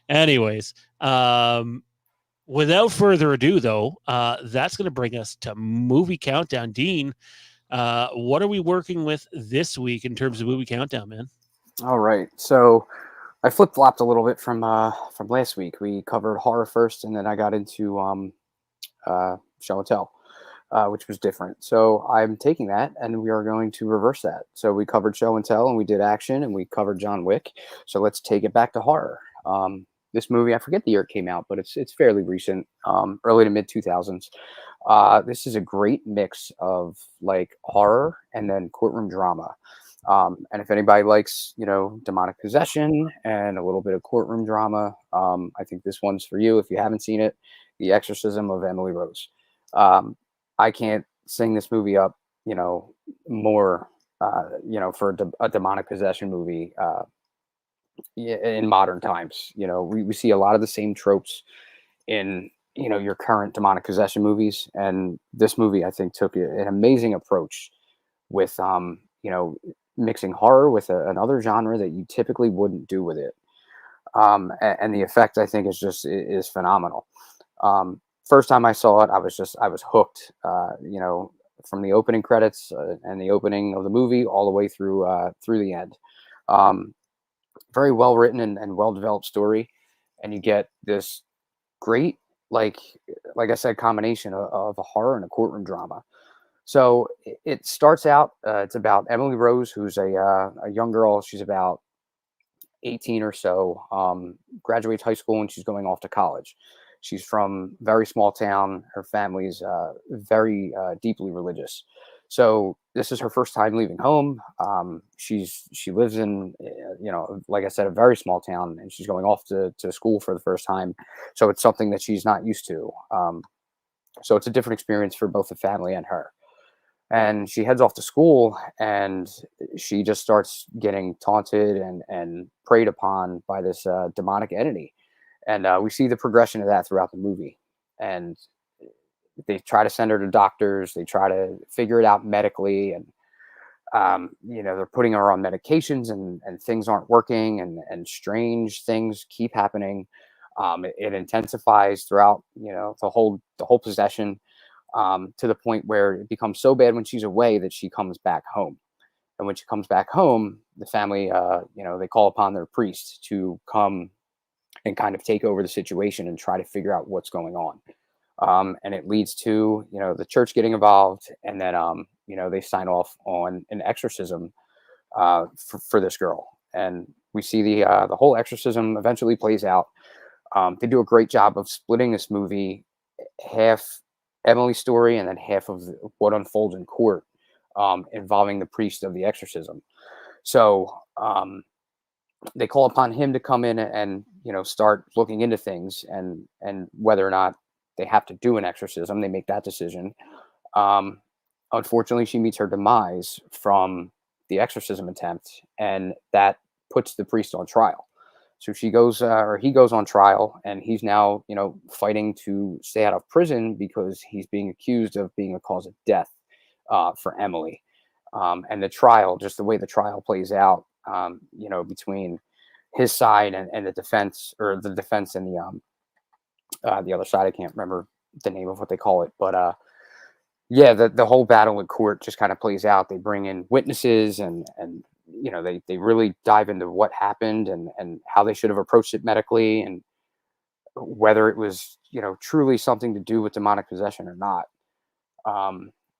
A: Anyways, without further ado, though, that's going to bring us to Movie Countdown. Dean, what are we working with this week in terms of Movie Countdown, man?
C: All right. So I flip-flopped a little bit from last week. We covered horror first, and then I got into show and tell. Which was different. So I'm taking that and we are going to reverse that. So we covered show and tell and we did action and we covered John Wick. So let's take it back to horror. This movie, I forget the year it came out, but it's fairly recent, early to mid 2000s. This is a great mix of like horror and then courtroom drama. And if anybody likes, demonic possession and a little bit of courtroom drama, I think this one's for you. If you haven't seen it, The Exorcism of Emily Rose. I can't sing this movie up, more, for a demonic possession movie in modern times. We see a lot of the same tropes in, your current demonic possession movies. And this movie, I think, took an amazing approach with, mixing horror with another genre that you typically wouldn't do with it. And the effect, I think, is phenomenal. First time I saw it, I was hooked, from the opening credits and the opening of the movie all the way through the end. Very well written and well developed story, and you get this great, like I said, combination of a horror and a courtroom drama. So it starts out. It's about Emily Rose, who's a young girl. She's about 18 or so. Graduates high school and she's going off to college. She's from a very small town. Her family's very deeply religious. So this is her first time leaving home. She lives in, like I said, a very small town, and she's going off to school for the first time. So it's something that she's not used to. So it's a different experience for both the family and her. And she heads off to school, and she just starts getting taunted and preyed upon by this demonic entity. And we see the progression of that throughout the movie. And they try to send her to doctors. They try to figure it out medically. And, they're putting her on medications and things aren't working and strange things keep happening. It intensifies throughout, the whole possession, to the point where it becomes so bad when she's away that she comes back home. And when she comes back home, the family, they call upon their priest to come and kind of take over the situation and try to figure out what's going on. And it leads to, the church getting involved, and then, they sign off on an exorcism for this girl. And we see the whole exorcism eventually plays out. They do a great job of splitting this movie, half Emily's story and then half of what unfolds in court, involving the priest of the exorcism. So they call upon him to come in and start looking into things, and whether or not they have to do an exorcism. They make that decision. Unfortunately, she meets her demise from the exorcism attempt, and that puts the priest on trial. So he goes on trial, and he's now, fighting to stay out of prison because he's being accused of being a cause of death for Emily. And the trial, just the way the trial plays out, between his side and the defense, or the defense and the other side. I can't remember the name of what they call it, but the whole battle in court just kind of plays out. They bring in witnesses, and they really dive into what happened and how they should have approached it medically, and whether it was, truly something to do with demonic possession or not.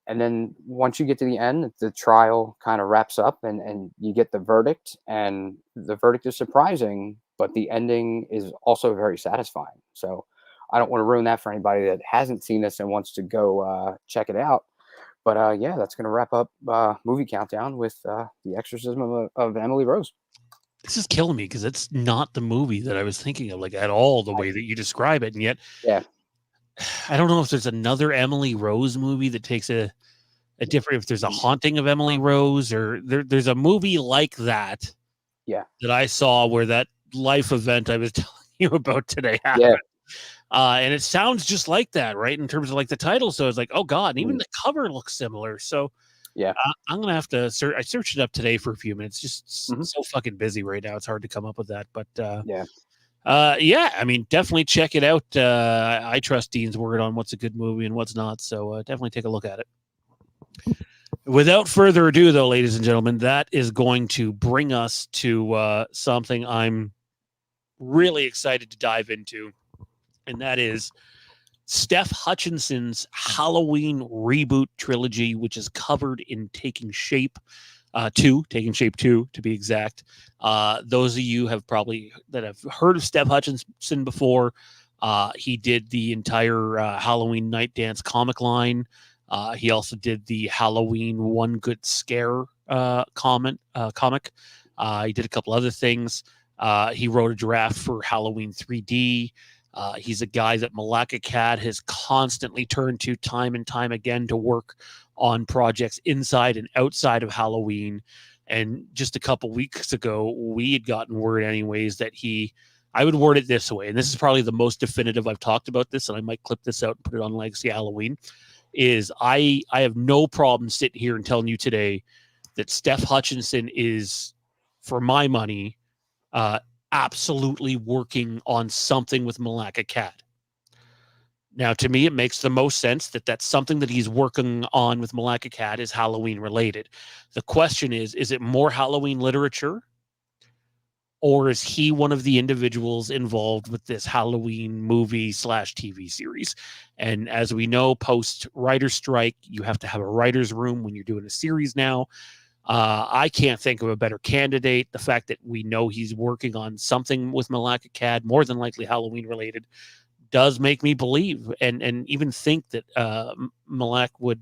C: And then once you get to the end, the trial kind of wraps up, and you get the verdict, and the verdict is surprising, but the ending is also very satisfying. So I don't want to ruin that for anybody that hasn't seen this and wants to go check it out. But that's going to wrap up Movie Countdown with The Exorcism of Emily Rose.
A: This is killing me because it's not the movie that I was thinking of, like, at all, the way that you describe it. And yet, I don't know if there's another Emily Rose movie that takes a different, if there's a Haunting of Emily Rose, or there's a movie like that.
C: Yeah.
A: That I saw where that life event I was telling you about today happened. Yeah. And it sounds just like that, right? In terms of like the title. So it's like, oh God, and even the cover looks similar. So I'm going to have to search. I searched it up today for a few minutes, just so fucking busy right now. It's hard to come up with that, but I mean, definitely check it out. I trust Dean's word on what's a good movie and what's not. So definitely take a look at it. Without further ado, though, ladies and gentlemen, that is going to bring us to something I'm really excited to dive into. And that is Steph Hutchinson's Halloween reboot trilogy, which is covered in Taking Shape 2, to be exact. Those of you that have heard of Steph Hutchinson before, he did the entire Halloween Night Dance comic line. He also did the Halloween One Good Scare comic. He did a couple other things. He wrote a draft for Halloween 3D. He's a guy that Malaka Cat has constantly turned to time and time again to work on projects inside and outside of Halloween. And just a couple weeks ago, we had gotten word anyways that I would word it this way, and this is probably the most definitive I've talked about this, and I might clip this out and put it on Legacy Halloween, is I have no problem sitting here and telling you today that Steph Hutchinson is, for my money, absolutely working on something with Malaka Cat. Now, to me, it makes the most sense that that's something that he's working on with Malaka Cat is Halloween related. The question is it more Halloween literature, or is he one of the individuals involved with this Halloween movie / TV series? And as we know, post writer's strike, you have to have a writer's room when you're doing a series now. I can't think of a better candidate. The fact that we know he's working on something with Malaka Cat, more than likely Halloween related, does make me believe and even think that Malak would,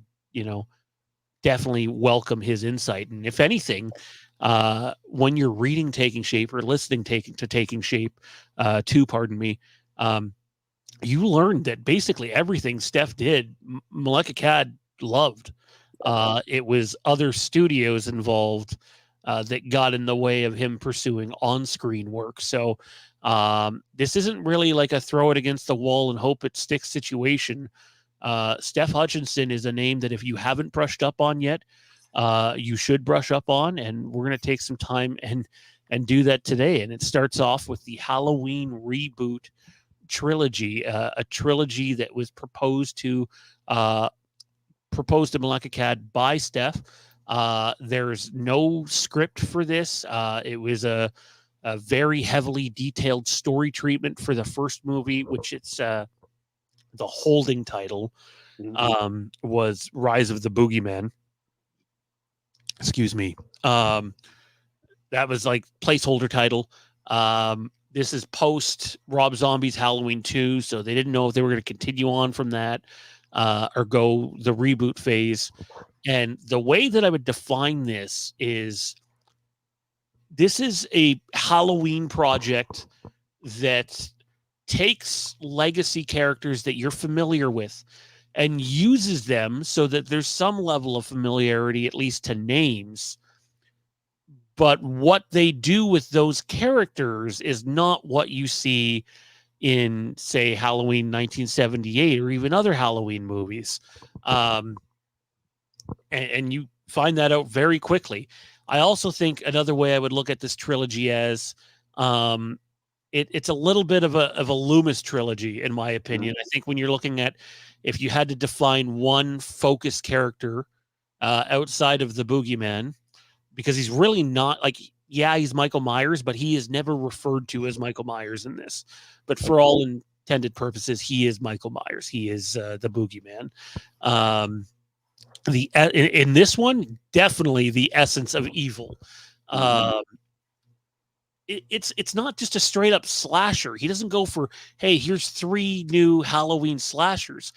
A: definitely welcome his insight. And if anything, when you're reading Taking Shape or listening to Taking Shape 2, you learned that basically everything Steph did, Malaka Cat loved. It was other studios involved that got in the way of him pursuing on-screen work. So this isn't really like a throw it against the wall and hope it sticks situation. Steph Hutchinson is a name that if you haven't brushed up on yet, you should brush up on, and we're going to take some time and do that today. And it starts off with the Halloween reboot trilogy, a trilogy that was proposed to Maleka Cad by Steph. There's no script for this. It was a very heavily detailed story treatment for the first movie, which it's the holding title was Rise of the Boogeyman. Excuse me. That was like placeholder title. This is post Rob Zombie's Halloween 2, so they didn't know if they were going to continue on from that or go the reboot phase. And the way that I would define this is a Halloween project that takes legacy characters that you're familiar with and uses them so that there's some level of familiarity, at least to names. But what they do with those characters is not what you see in, say, Halloween 1978 or even other Halloween movies. And you find that out very quickly. I also think another way I would look at this trilogy as it's a little bit of a Loomis trilogy, in my opinion. I think when you're looking at, if you had to define one focus character outside of the Boogeyman, because he's really not like, yeah, he's Michael Myers, but he is never referred to as Michael Myers in this. But for all intended purposes, he is Michael Myers. He is the Boogeyman. In this one, definitely the essence of evil. It's not just a straight up slasher. He doesn't go for, hey, here's 3 new Halloween slashers.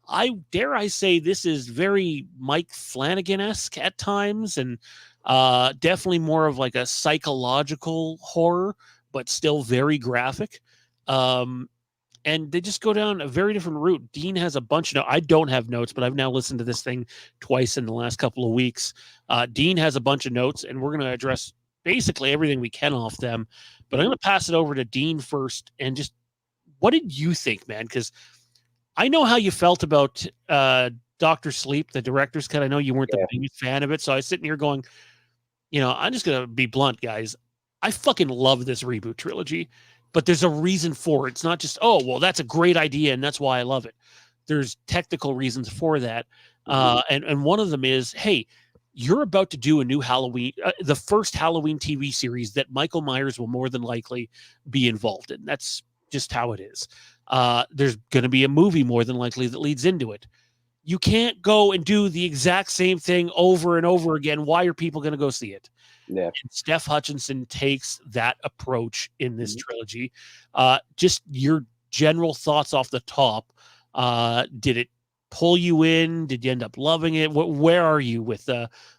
A: I dare say this is very Mike Flanagan-esque at times, and definitely more of like a psychological horror, but still very graphic. And they just go down a very different route. Dean has a bunch of notes. I don't have notes, but I've now listened to this thing twice in the last couple of weeks. Dean has a bunch of notes, and we're going to address basically everything we can off them. But I'm going to pass it over to Dean first. And just, what did you think, man? Because I know how you felt about Dr. Sleep, the director's cut. I know you weren't the biggest fan of it. So I was sitting here going, I'm just going to be blunt, guys. I fucking love this reboot trilogy. But there's a reason for it. It's not just, oh, well, that's a great idea, and that's why I love it. There's technical reasons for that. And one of them is, hey, you're about to do a new Halloween, the first Halloween TV series that Michael Myers will more than likely be involved in. That's just how it is. There's going to be a movie more than likely that leads into it. You can't go and do the exact same thing over and over again. Why are people going to go see it?
C: Yeah.
A: And Steph Hutchinson takes that approach in this trilogy. Just your general thoughts off the top. Did it pull you in? Did you end up loving it? Where are you with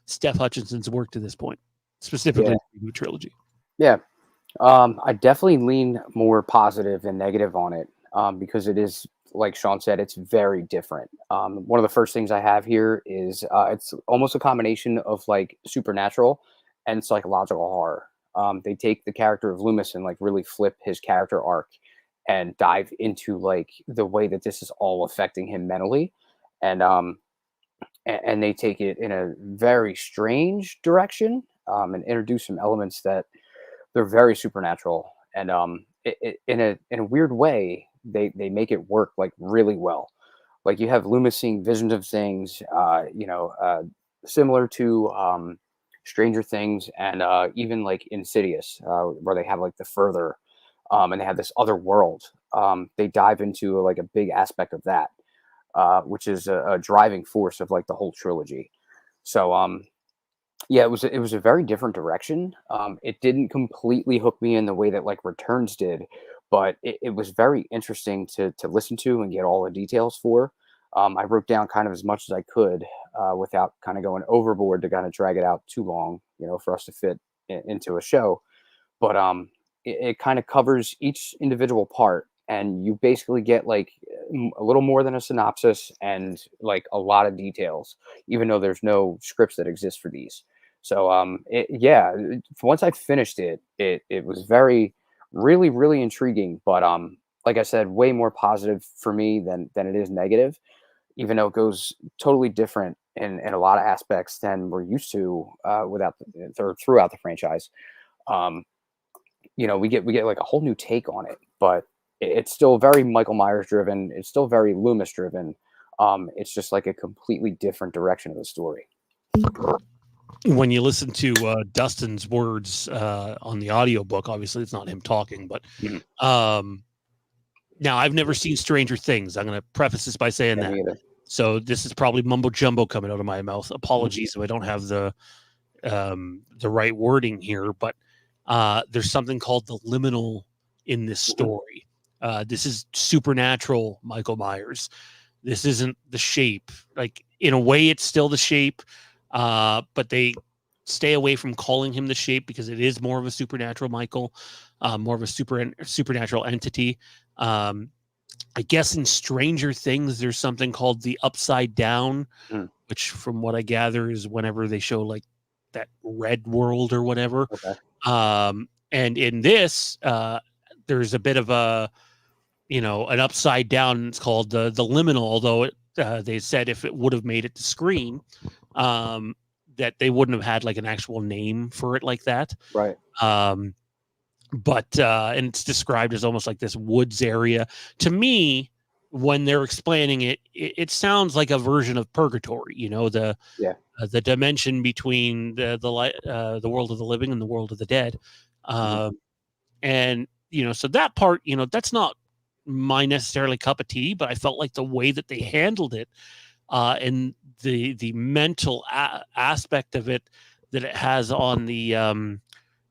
A: Steph Hutchinson's work to this point, specifically the trilogy?
C: Yeah. I definitely lean more positive than negative on it because it is, like Sean said, it's very different. One of the first things I have here is it's almost a combination of like supernatural and psychological horror. They take the character of Loomis and like really flip his character arc and dive into like the way that this is all affecting him mentally. And they take it in a very strange direction and introduce some elements that they're very supernatural. And in a weird way, they make it work like really well. Like you have Loomis seeing visions of things, similar to Stranger Things and even like Insidious, where they have like the further, and they have this other world. They dive into like a big aspect of that, which is a driving force of like the whole trilogy. So it was a very different direction. It didn't completely hook me in the way that like Returns did, but it was very interesting to listen to and get all the details for. I wrote down kind of as much as I could without kind of going overboard to kind of drag it out too long, for us to fit into a show. But it kind of covers each individual part, and you basically get like a little more than a synopsis and like a lot of details, even though there's no scripts that exist for these. So once I finished it, it was really, really intriguing. But like I said, way more positive for me than it is negative, even though it goes totally different in a lot of aspects than we're used to throughout the franchise. We get like a whole new take on it. But it's still very Michael Myers driven. It's still very Loomis driven. It's just like a completely different direction of the story.
A: When you listen to Dustin's words on the audiobook, obviously it's not him talking, but now I've never seen Stranger Things. I'm going to preface this by saying that.
C: Either.
A: So this is probably mumbo jumbo coming out of my mouth. Apologies if I don't have the right wording here, but there's something called the liminal in this story. This is supernatural Michael Myers. This isn't the Shape. Like, in a way, it's still the Shape, but they stay away from calling him the Shape because it is more of a supernatural Michael, more of a supernatural entity. I guess in Stranger Things, there's something called the Upside Down, which, from what I gather, is whenever they show like that red world or whatever.
C: Okay.
A: And in this, there's a bit of a, an upside down. It's called the liminal, although they said if it would have made it to screen, that they wouldn't have had like an actual name for it like that.
C: Right.
A: But and it's described as almost like this woods area. To me, when they're explaining it, it sounds like a version of purgatory. The dimension between the world of the living and the world of the dead. And so that part, that's not my necessarily cup of tea, but I felt like the way that they handled it, and the mental aspect of it that it has on the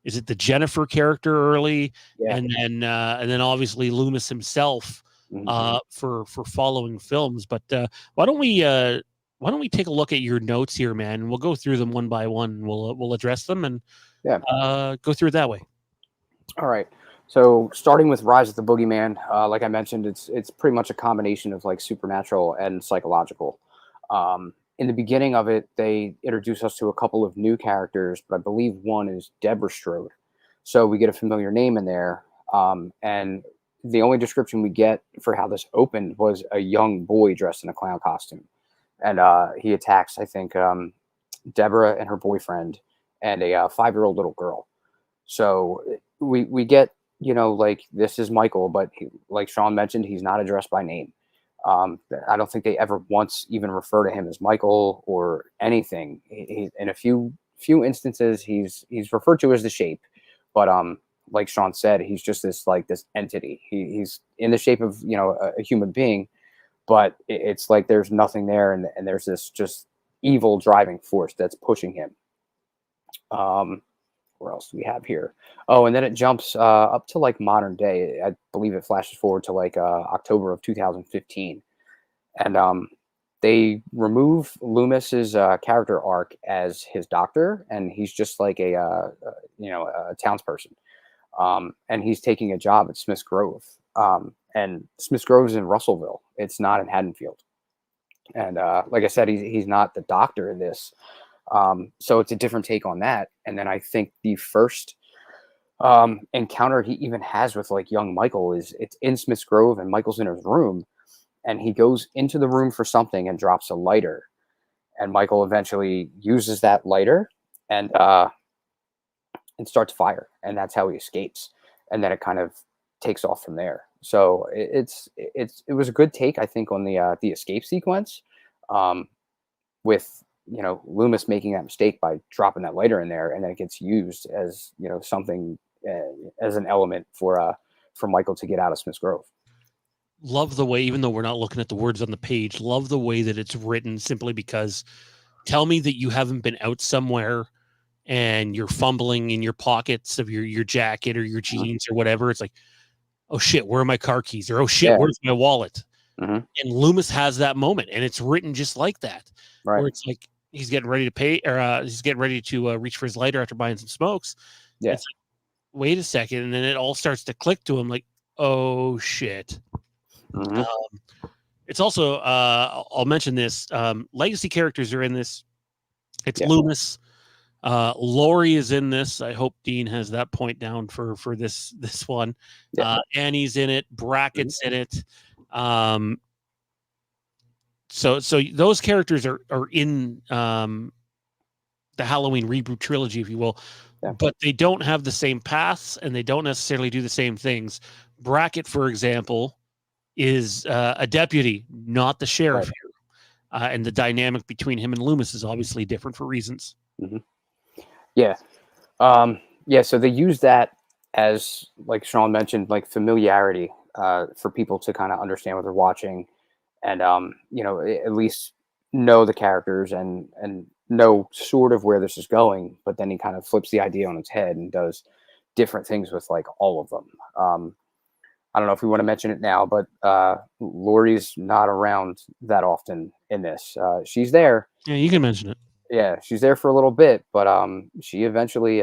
A: is it the Jennifer character early, and then obviously Loomis himself for following films. But why don't we take a look at your notes here, man? And we'll go through them one by one. We'll address them and go through it that way.
C: All right. So starting with Rise of the Boogeyman, like I mentioned, it's pretty much a combination of like supernatural and psychological. In the beginning of it, they introduce us to a couple of new characters, but I believe one is Deborah Strode. So we get a familiar name in there. And the only description we get for how this opened was a young boy dressed in a clown costume. And he attacks, I think, Deborah and her boyfriend and a 5-year-old little girl. So we get, like, this is Michael, but like Sean mentioned, he's not addressed by name. I don't think they ever once even refer to him as Michael or anything. In a few instances, he's referred to as the Shape, but like Sean said, he's just this entity. He's in the shape of a human being, but it's like there's nothing there, and there's this just evil driving force that's pushing him. Where else do we have here? Oh, and then it jumps up to like modern day. I believe it flashes forward to like October of 2015. And they remove Loomis's character arc as his doctor, and he's just like a townsperson. And he's taking a job at Smith's Grove. And Smith's Grove is in Russellville. It's not in Haddonfield. And like I said, he's not the doctor in this. So it's a different take on that. And then I think the first encounter he even has with like young Michael it's in Smith's Grove, and Michael's in his room, and he goes into the room for something and drops a lighter, and Michael eventually uses that lighter and starts fire, and that's how he escapes. And then it kind of takes off from there. So it was a good take, I think, on the escape sequence, with Loomis making that mistake by dropping that lighter in there, and then it gets used as something as an element for Michael to get out of Smith's Grove.
A: Love the way, even though we're not looking at the words on the page, love the way that it's written, simply because tell me that you haven't been out somewhere and you're fumbling in your pockets of your jacket or your jeans or whatever. It's like, oh shit, where are my car keys? Or oh shit, where's my wallet? And Loomis has that moment, and it's written just like that. Right. Where it's like he's getting ready to pay, or he's getting ready to reach for his lighter after buying some smokes. Yeah. It's like, wait a second, and then it all starts to click to him, like, oh shit. It's also I'll mention this. Legacy characters are in this. It's Loomis. Laurie is in this. I hope Dean has that point down for this one. Annie's in it. Brackett's in it. So those characters are in the Halloween reboot trilogy, if you will, but they don't have the same paths, and they don't necessarily do the same things. Brackett, for example, is a deputy, not the sheriff
C: Right.
A: here. And the dynamic between him and Loomis is obviously different for reasons.
C: Yeah. Yeah. So they use that as, like Sean mentioned, like familiarity for people to kind of understand what they're watching, and at least know the characters and know sort of where this is going. But then he kind of flips the idea on its head and does different things with like all of them. I don't know if we want to mention it now, but Laurie's not around that often in this. She's there.
A: Yeah, you can mention it.
C: Yeah, she's there for a little bit, but she eventually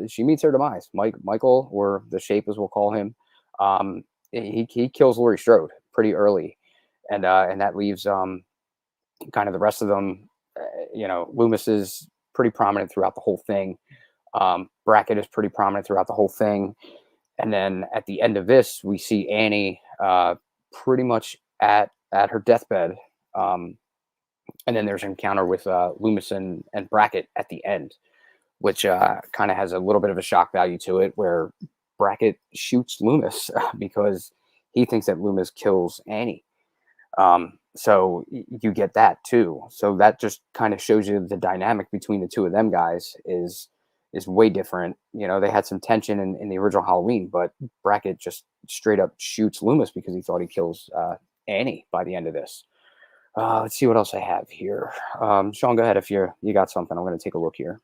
C: she meets her demise. Michael, or the Shape as we'll call him, he kills Laurie Strode pretty early, and that leaves kind of the rest of them. Loomis is pretty prominent throughout the whole thing. Brackett is pretty prominent throughout the whole thing. And then at the end of this, we see Annie pretty much at her deathbed. And then there's an encounter with Loomis and Brackett at the end, which kind of has a little bit of a shock value to it, where Brackett shoots Loomis because he thinks that Loomis kills Annie. So you get that too. So that just kind of shows you the dynamic between the two of them guys is way different. They had some tension in the original Halloween, but Brackett just straight up shoots Loomis because he thought he kills Annie by the end of this. Let's see what else I have here. Sean, go ahead if you got something. I'm going to take a look here.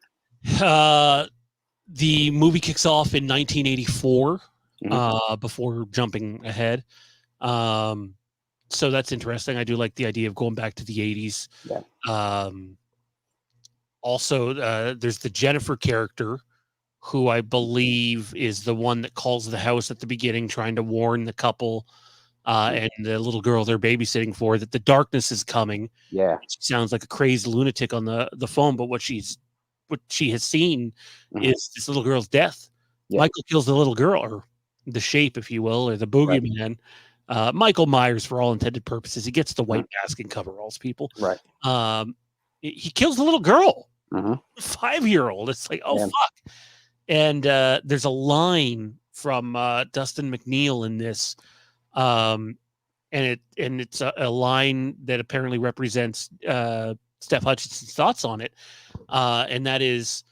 A: The movie kicks off in 1984,
C: Mhm.
A: before jumping ahead. So that's interesting. I do like the idea of going back to the 80s.
C: Yeah.
A: Also, there's the Jennifer character, who I believe is the one that calls the house at the beginning, trying to warn the couple and the little girl they're babysitting for that the darkness is coming.
C: Yeah.
A: She sounds like a crazy lunatic on the phone, but what she has seen
C: Mhm.
A: is this little girl's death.
C: Yeah.
A: Michael kills the little girl, or the Shape, if you will, or the
C: Right.
A: boogeyman. Michael Myers, for all intended purposes, he gets the white mask and coveralls, people.
C: Right.
A: He kills the little girl,
C: Mhm.
A: 5-year-old. It's like, oh,
C: Yeah.
A: fuck. And there's a line from Dustin McNeil in this, and it's a line that apparently represents Steph Hutchinson's thoughts on it, and that is,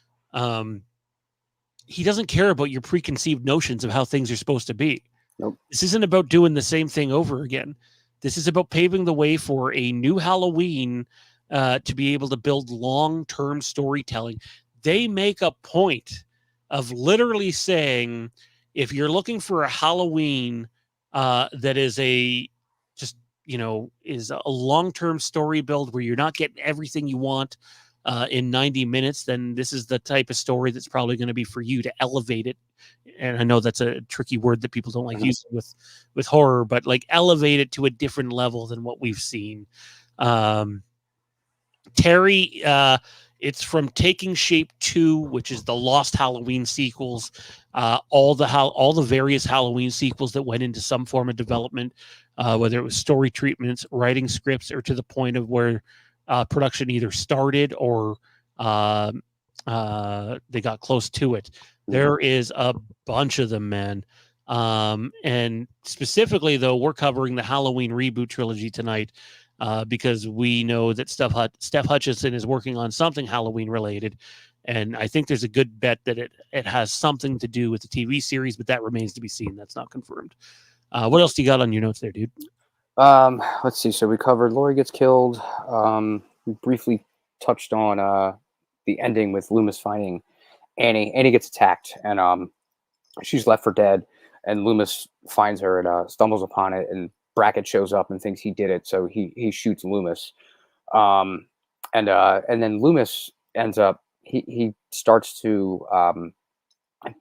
A: he doesn't care about your preconceived notions of how things are supposed to be.
C: Nope.
A: This isn't about doing the same thing over again. This is about paving the way for a new Halloween, to be able to build long-term storytelling. They make a point of literally saying, if you're looking for a Halloween that is is a long-term story build where you're not getting everything you want in 90 minutes, then this is the type of story that's probably going to be for you to elevate it. And I know that's a tricky word that people don't like using with horror, but like elevate it to a different level than what we've seen. Terry, it's from Taking Shape 2, which is the Lost Halloween sequels, all the various Halloween sequels that went into some form of development, whether it was story treatments, writing scripts, or to the point of where production either started or they got close to it. There is a bunch of them, man. And specifically, though, we're covering the Halloween reboot trilogy tonight, because we know that Steph Hutchinson is working on something Halloween related. And I think there's a good bet that it has something to do with the TV series, but that remains to be seen. That's not confirmed. What else do you got on your notes there, dude?
C: Let's see. So we covered Laurie gets killed. We briefly touched on the ending with Loomis finding Annie. Annie gets attacked, and she's left for dead. And Loomis finds her and stumbles upon it. And Brackett shows up and thinks he did it, so he shoots Loomis. And then Loomis ends up he starts to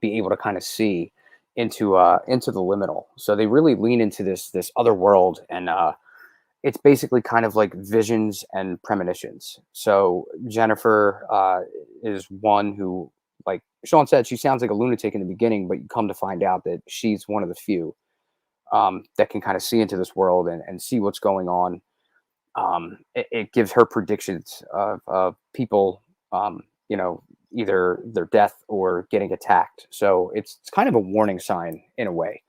C: be able to kind of see into the liminal. So they really lean into this other world, and it's basically kind of like visions and premonitions. So Jennifer is one who, like Sean said, she sounds like a lunatic in the beginning, but you come to find out that she's one of the few that can kind of see into this world and see what's going on. It gives her predictions of people, either their death or getting attacked. So it's kind of a warning sign in a way.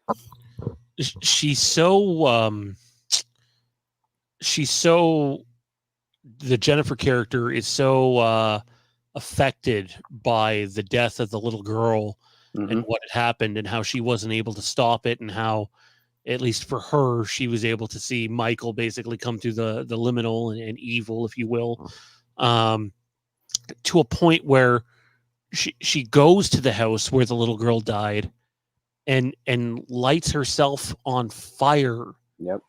A: she's so the Jennifer character is so affected by the death of the little girl and what had happened and how she wasn't able to stop it, and how, at least for her, she was able to see Michael basically come through the liminal and evil, if you will, to a point where she goes to the house where the little girl died and lights herself on fire.
C: Yep.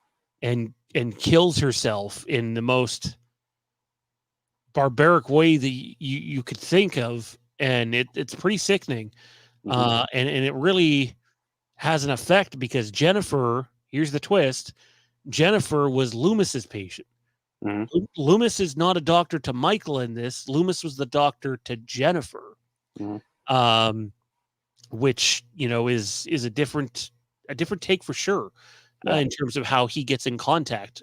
A: And kills herself in the most barbaric way that you could think of, and it's pretty sickening. And it really has an effect, because Jennifer, here's the twist, Jennifer was Loomis's patient. Loomis is not a doctor to Michael in this. Loomis was the doctor to Jennifer, which, you know, is a different take for sure, in terms of how he gets in contact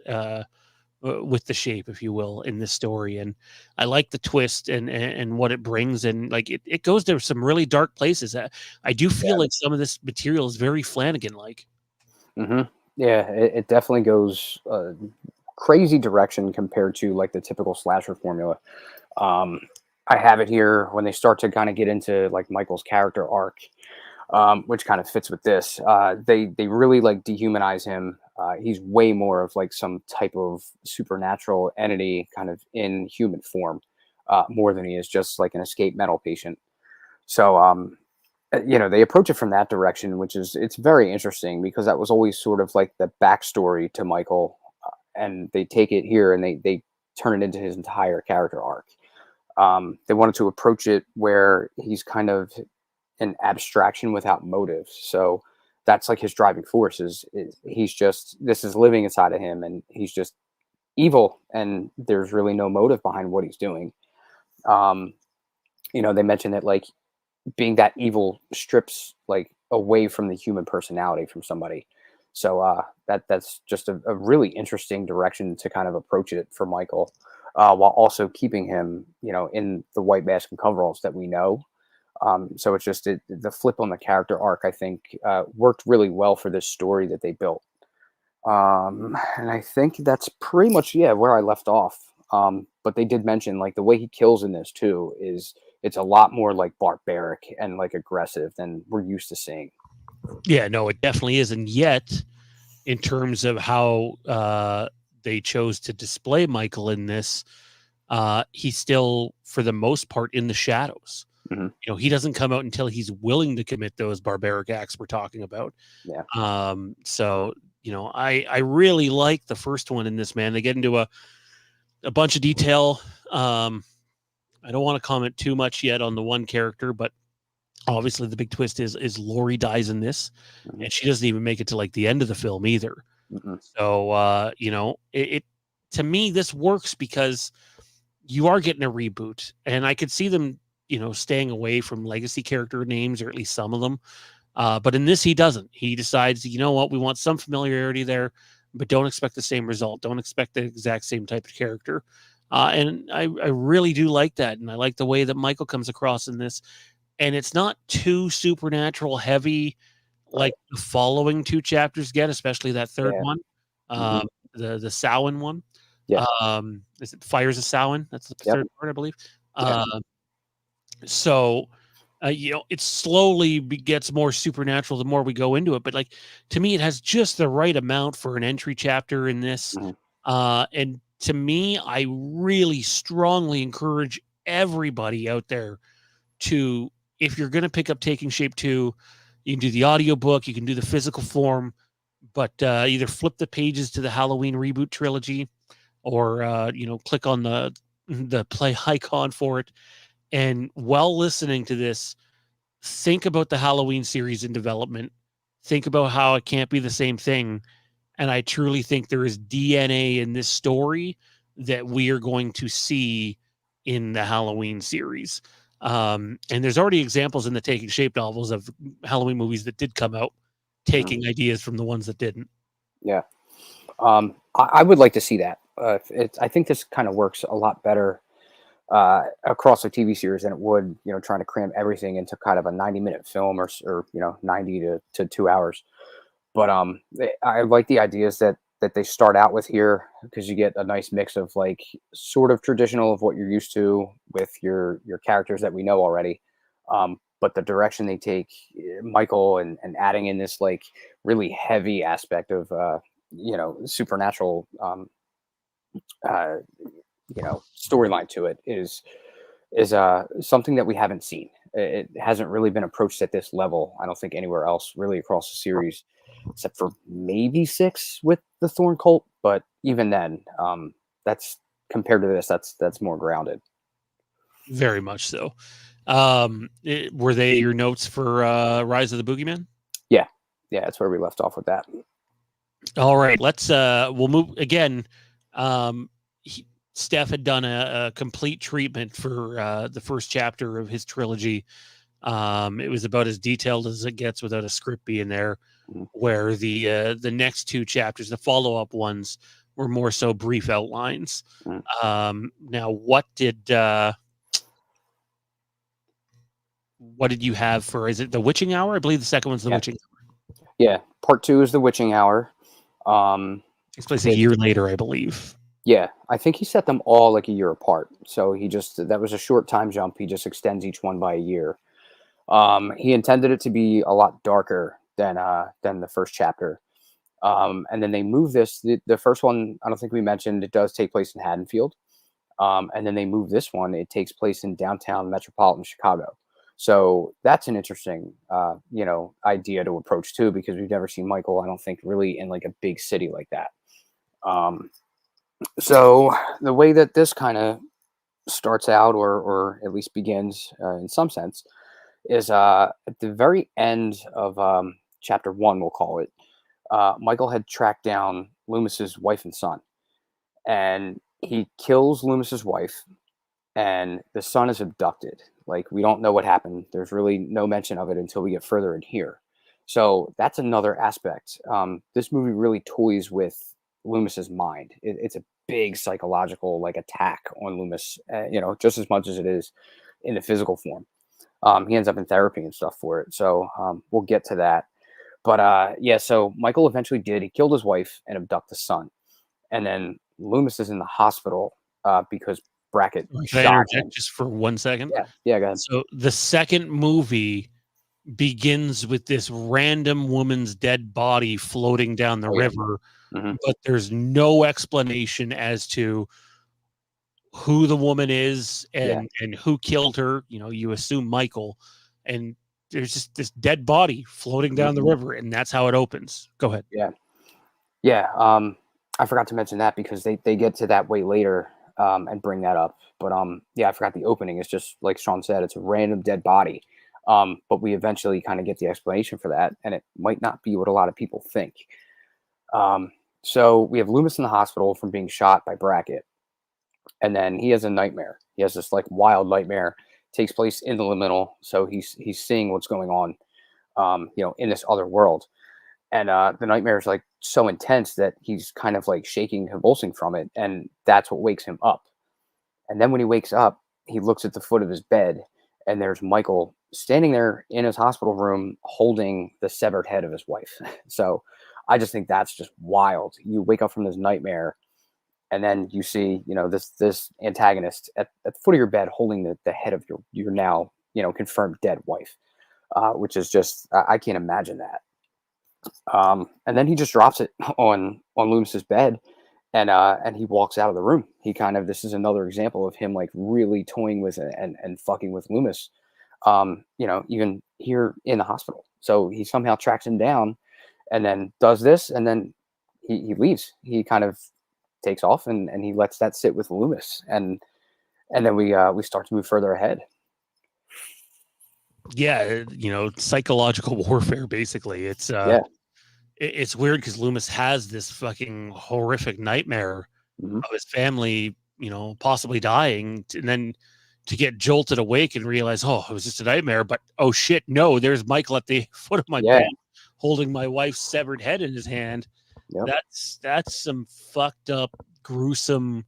A: with the shape, if you will, in this story. And I like the twist and what it brings, and like it goes to some really dark places. I do feel like some of this material is very Flanagan like.
C: Yeah, it definitely goes crazy direction compared to like the typical slasher formula. I have it here when they start to kind of get into like Michael's character arc, which kind of fits with this. They really like dehumanize him. He's way more of like some type of supernatural entity kind of in human form, more than he is just like an escaped mental patient. So, you know, they approach it from that direction, which is, it's very interesting, because that was always sort of like the backstory to Michael. And they take it here and they turn it into his entire character arc. They wanted to approach it where he's kind of an abstraction without motive. So that's like his driving force is he's just, this is living inside of him, and he's just evil, and there's really no motive behind what he's doing. You know, they mentioned that like being that evil strips like away from the human personality from somebody. So that's just a really interesting direction to kind of approach it for Michael, while also keeping him, you know, in the white mask and coveralls that we know. So it's just the flip on the character arc, I think, worked really well for this story that they built. And I think that's pretty much, where I left off. But they did mention like the way he kills in this too it's a lot more like barbaric and like aggressive than we're used to seeing.
A: Yeah, no, it definitely is. And yet, in terms of how they chose to display Michael in this, he's still, for the most part, in the shadows. You know, he doesn't come out until he's willing to commit those barbaric acts we're talking about. So, you know, I really like the first one in this, man. They get into a bunch of detail. I don't want to comment too much yet on the one character, but obviously the big twist is Laurie dies in this, and she doesn't even make it to like the end of the film either. So, you know, it to me, this works because you are getting a reboot, and I could see them, you know, staying away from legacy character names, or at least some of them. But in this, he doesn't. He decides, you know what, we want some familiarity there, but don't expect the same result. Don't expect the exact same type of character. And I really do like that. And I like the way that Michael comes across in this. And it's not too supernatural heavy like the following two chapters get, especially that third one, the Samhain one. Is it Fires of Samhain? That's the third part, I believe. So, you know, it slowly gets more supernatural the more we go into it. But like, to me, it has just the right amount for an entry chapter in this. And to me, I really strongly encourage everybody out there to, if you're going to pick up Taking Shape 2, you can do the audiobook, you can do the physical form, but either flip the pages to the Halloween reboot trilogy, or you know, click on the play icon for it. And while listening to this, think about the Halloween series in development. Think about how it can't be the same thing. And I truly think there is DNA in this story that we are going to see in the Halloween series. And there's already examples in the Taking Shape novels of Halloween movies that did come out taking ideas from the ones that didn't.
C: I would like to see that. I think this kind of works a lot better across a TV series than it would, you know, trying to cram everything into kind of a 90-minute film, or you know, 90 to 2 hours. But I like the ideas that they start out with here, because you get a nice mix of like sort of traditional of what you're used to with your characters that we know already. But the direction they take, Michael, and adding in this like really heavy aspect of supernatural uh, storyline to it is something that we haven't seen. It hasn't really been approached at this level, I don't think, anywhere else really across the series, except for maybe 6 with the Thorn Cult. But even then, that's compared to this, that's more grounded.
A: Very much so. Were they your notes for Rise of the Boogeyman?
C: Yeah, that's where we left off with that.
A: All right, let's we'll move again. Steph had done a complete treatment for the first chapter of his trilogy. It was about as detailed as it gets without a script being there. Where the next 2 chapters, the follow-up ones, were more so brief outlines. Now, what did you have for? Is it the Witching Hour? I believe the second one's the Witching Hour.
C: Yeah, part 2 is the Witching Hour.
A: Takes place a year later, I believe.
C: Yeah, I think he set them all like a year apart. So that was a short time jump. He just extends each one by a year. He intended it to be a lot darker than the first chapter. And then they move this. The first one, I don't think we mentioned, it does take place in Haddonfield. And then they move this one. It takes place in downtown metropolitan Chicago. So that's an interesting, idea to approach too, because we've never seen Michael, I don't think, really in like a big city like that. So the way that this kind of starts out, or at least begins in some sense, is at the very end of chapter 1, we'll call it. Michael had tracked down Loomis's wife and son, and he kills Loomis's wife, and the son is abducted. Like, we don't know what happened. There's really no mention of it until we get further in here. So that's another aspect. This movie really toys with Loomis's mind. It's a big psychological like attack on Loomis, just as much as it is in the physical form. He ends up in therapy and stuff for it. So we'll get to that. But so Michael eventually he killed his wife and abducted the son. And then Loomis is in the hospital because Brackett
A: Can I interject just for 1 second?
C: Yeah, go ahead.
A: So the second movie begins with this random woman's dead body floating down the river, but there's no explanation as to who the woman is and who killed her. You assume Michael, and there's just this dead body floating down the river, and that's how it opens. Go ahead.
C: Yeah. I forgot to mention that because they get to that way later and bring that up. But I forgot the opening. It's just like Sean said, it's a random dead body. But we eventually kind of get the explanation for that, and it might not be what a lot of people think. So we have Loomis in the hospital from being shot by Brackett, and then he has a nightmare. He has this like wild nightmare. Takes place in the liminal, so he's seeing what's going on, in this other world. And the nightmare is like so intense that he's kind of like shaking, convulsing from it, and that's what wakes him up. And then when he wakes up, he looks at the foot of his bed, and there's Michael standing there in his hospital room holding the severed head of his wife. So I just think that's just wild. You wake up from this nightmare, and then you see, this antagonist at the foot of your bed holding the head of your now, confirmed dead wife, which is just, I can't imagine that. And then he just drops it on Loomis's bed, and he walks out of the room. This is another example of him like really toying with it and fucking with Loomis, even here in the hospital. So he somehow tracks him down and then does this, and then he leaves. He kind of takes off and he lets that sit with Loomis, and then we start to move further ahead.
A: Yeah, psychological warfare, basically. It's it's weird because Loomis has this fucking horrific nightmare of his family, possibly dying, and then to get jolted awake and realize, oh, it was just a nightmare, but oh shit, no, there's Michael at the foot of my bed holding my wife's severed head in his hand. Yep. That's some fucked up, gruesome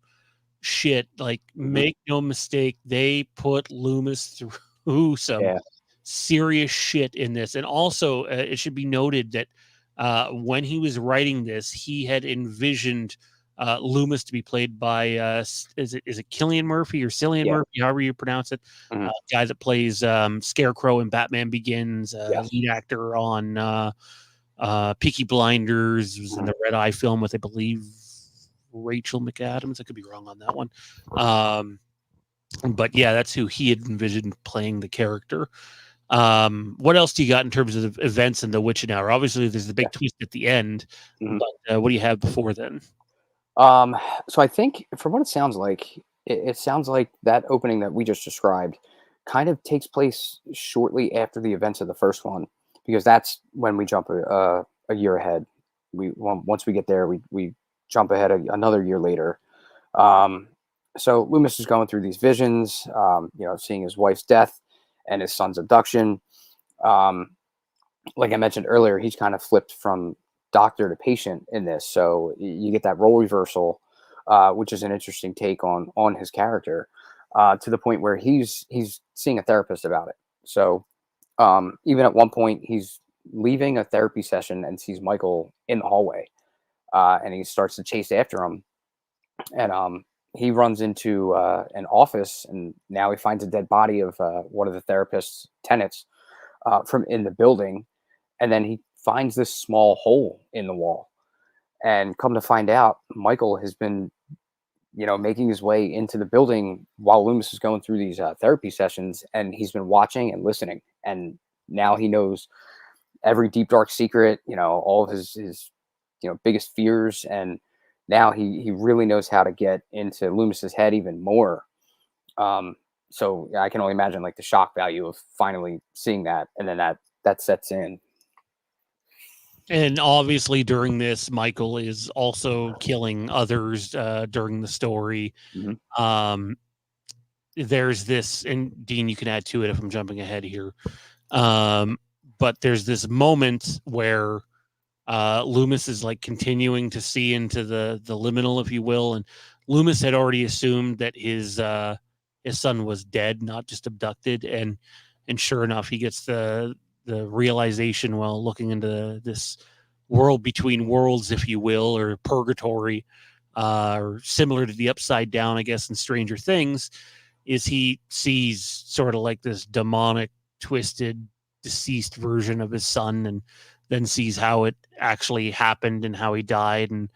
A: shit. Like, make no mistake, they put Loomis through some serious shit in this. And also, it should be noted that when he was writing this, he had envisioned Loomis to be played by is it Cillian Murphy or Cillian
C: Yeah.
A: Murphy, however you pronounce it,
C: Mhm.
A: guy that plays Scarecrow in Batman Begins,
C: Yes.
A: lead actor on Peaky Blinders, was in the Red Eye film with, I believe, Rachel McAdams. I could be wrong on that one. But yeah, that's who he had envisioned playing the character. What else do you got in terms of the events in The Witching Hour? Obviously, there's the big twist at the end,
C: Mhm.
A: but what do you have before then?
C: So I think from what it sounds like, it sounds like that opening that we just described kind of takes place shortly after the events of the first one, because that's when we jump a year ahead. Once we get there, we jump ahead another year later. Um, so Loomis is going through these visions, seeing his wife's death and his son's abduction. Um, like I mentioned earlier, he's kind of flipped from doctor to patient in this. So you get that role reversal, which is an interesting take on his character, to the point where he's seeing a therapist about it. So even at one point, he's leaving a therapy session and sees Michael in the hallway, and he starts to chase after him, and he runs into an office, and now he finds a dead body of one of the therapist's tenants from in the building, and then he finds this small hole in the wall, and come to find out, Michael has been making his way into the building while Loomis is going through these therapy sessions, and he's been watching and listening, and now he knows every deep dark secret, all of his biggest fears, and now he really knows how to get into Loomis's head even more. um so I can only imagine like the shock value of finally seeing that, and then that sets in.
A: And obviously, during this, Michael is also killing others during the story.
C: Mhm.
A: Um, there's this, and Dean, you can add to it if I'm jumping ahead here. But there's this moment where Loomis is like continuing to see into the liminal, if you will, and Loomis had already assumed that his son was dead, not just abducted, and sure enough, he gets the realization while looking into this world between worlds, if you will, or purgatory, or similar to the Upside Down, I guess, in Stranger Things, is he sees sort of like this demonic, twisted, deceased version of his son, and then sees how it actually happened and how he died. And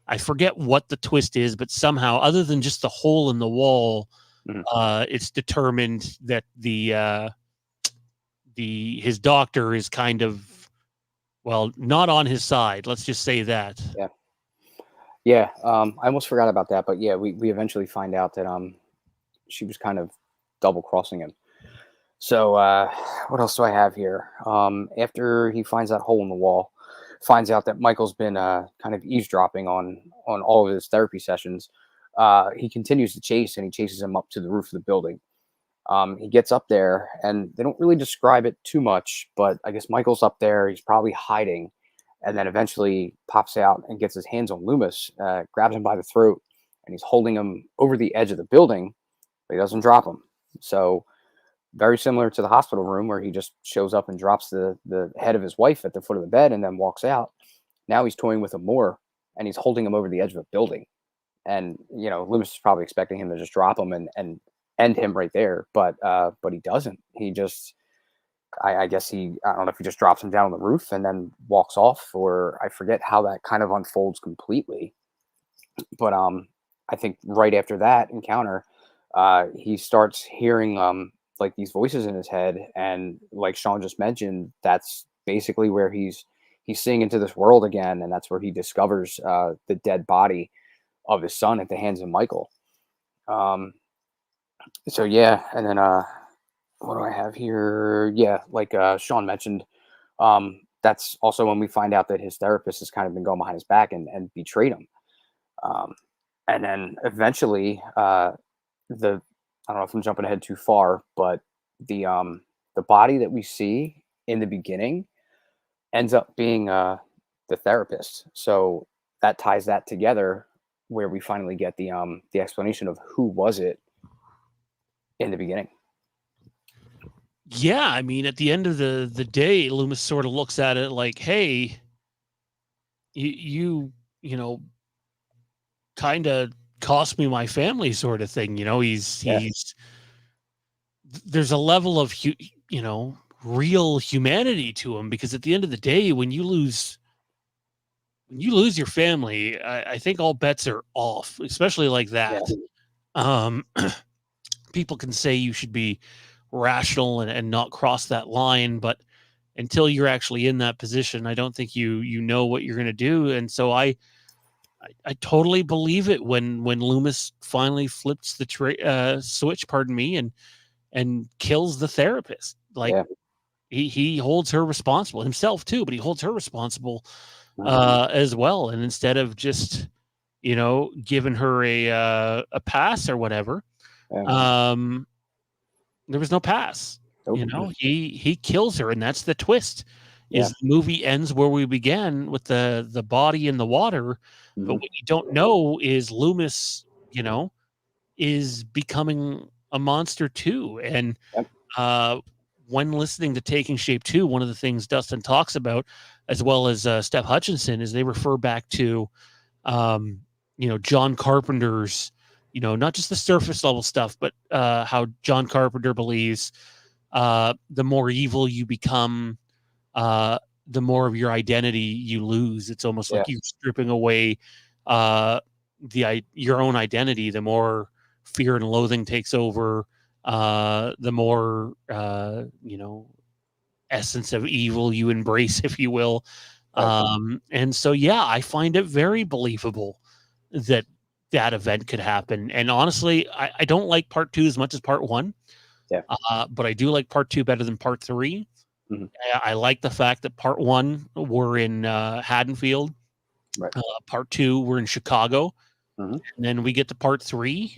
A: I forget what the twist is, but somehow, other than just the hole in the wall,
C: Mhm.
A: it's determined that his doctor is kind of, well, not on his side. Let's just say that.
C: Yeah. Yeah, I almost forgot about that, but yeah, we eventually find out that she was kind of double crossing him. So what else do I have here? After he finds that hole in the wall, finds out that Michael's been kind of eavesdropping on all of his therapy sessions. He continues to chase, and he chases him up to the roof of the building. He gets up there, and they don't really describe it too much, but I guess Michael's up there. He's probably hiding, and then eventually pops out and gets his hands on Loomis, grabs him by the throat, and he's holding him over the edge of the building, but he doesn't drop him. So very similar to the hospital room where he just shows up and drops the head of his wife at the foot of the bed and then walks out. Now he's toying with him more, and he's holding him over the edge of a building. And Loomis is probably expecting him to just drop him and end him right there, but he doesn't. He just, I guess I don't know if he just drops him down on the roof and then walks off, or I forget how that kind of unfolds completely. But I think right after that encounter, he starts hearing like these voices in his head, and like Sean just mentioned, that's basically where he's seeing into this world again, and that's where he discovers the dead body of his son at the hands of Michael. So yeah, and then what do I have here? Yeah, like Sean mentioned, that's also when we find out that his therapist has kind of been going behind his back and betrayed him. Um, and then eventually, I don't know if I'm jumping ahead too far, but the body that we see in the beginning ends up being the therapist. So that ties that together, where we finally get the explanation of who was it in the beginning.
A: Yeah, I mean, at the end of the day, Loomis sort of looks at it like, hey, you know, kind of cost me my family sort of thing. You know, he's there's a level of real humanity to him, because at the end of the day, when you lose your family, I think all bets are off, especially like that. Um, people can say you should be rational and not cross that line, but until you're actually in that position, I don't think you know what you're going to do. And so I totally believe it when Loomis finally flips the switch, pardon me, and kills the therapist. Like, he holds her responsible, himself too, but he holds her responsible as well. And instead of just giving her a pass or whatever, there was no pass. He kills her, and that's the twist. Is the movie ends where we began, with the body in the water. But what you don't know is Loomis, is becoming a monster too. And when listening to Taking Shape 2, one of the things Dustin talks about, as well as Steph Hutchinson, is they refer back to John Carpenter's, not just the surface level stuff, but how John Carpenter believes the more evil you become, the more of your identity you lose. It's almost like you're stripping away your own identity. The more fear and loathing takes over, the more essence of evil you embrace, if you will. And so I find it very believable that event could happen. And honestly, I don't like part 2 as much as part 1. But I do like part 2 better than part 3. I like the fact that part 1 we're in Haddonfield, part 2 we're in Chicago, and then we get to part 3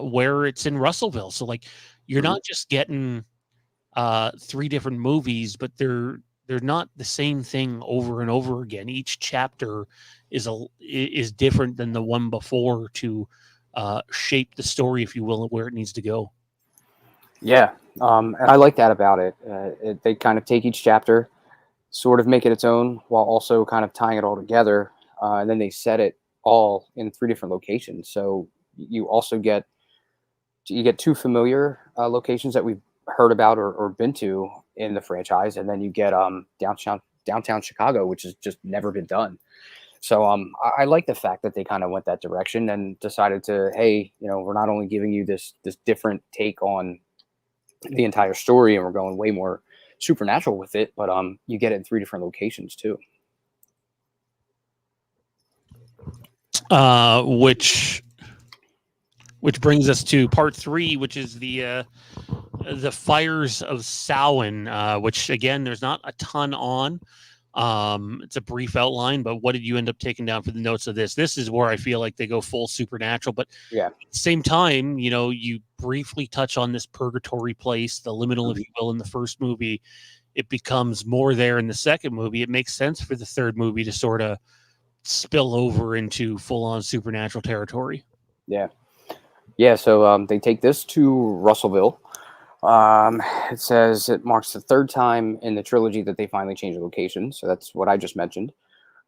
A: where it's in Russellville. So like, you're not just getting 3 different movies, but they're not the same thing over and over again. Each chapter is different than the one before to shape the story, if you will, where it needs to go.
C: Yeah, and I like that about it. They kind of take each chapter, sort of make it its own, while also kind of tying it all together, and then they set it all in 3 different locations. So you also get 2 familiar locations that we've heard about or been to in the franchise, and then you get downtown Chicago, which has just never been done. So I like the fact that they kind of went that direction and decided to, hey, we're not only giving you this different take on the entire story, and we're going way more supernatural with it, but you get it in 3 different locations too.
A: Which brings us to part 3, which is the Fires of Samhain, which again, there's not a ton on. It's a brief outline, but what did you end up taking down for the notes of this? This is where I feel like they go full supernatural, but at the same time, you briefly touch on this purgatory place, the liminal, if you will, in the first movie. It becomes more there in the second movie. It makes sense for the third movie to sort of spill over into full-on supernatural territory.
C: Yeah. So they take this to Russellville. It says it marks the 3rd time in the trilogy that they finally changed the location. So that's what I just mentioned.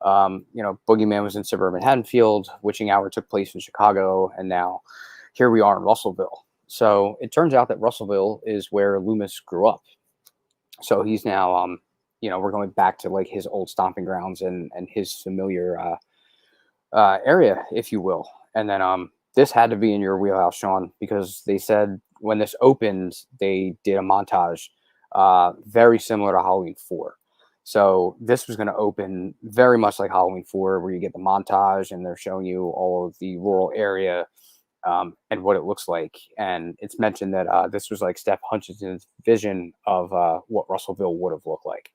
C: Boogeyman was in suburban Haddonfield, Witching Hour took place in Chicago, and now here we are in Russellville. So it turns out that Russellville is where Loomis grew up. So he's now, we're going back to like his old stomping grounds and his familiar area, if you will. And then this had to be in your wheelhouse, Sean, because they said when this opened, they did a montage very similar to Halloween 4. So this was going to open very much like Halloween 4, where you get the montage and they're showing you all of the rural area and what it looks like. And it's mentioned that this was like Steph Hutchinson's vision of what Russellville would have looked like.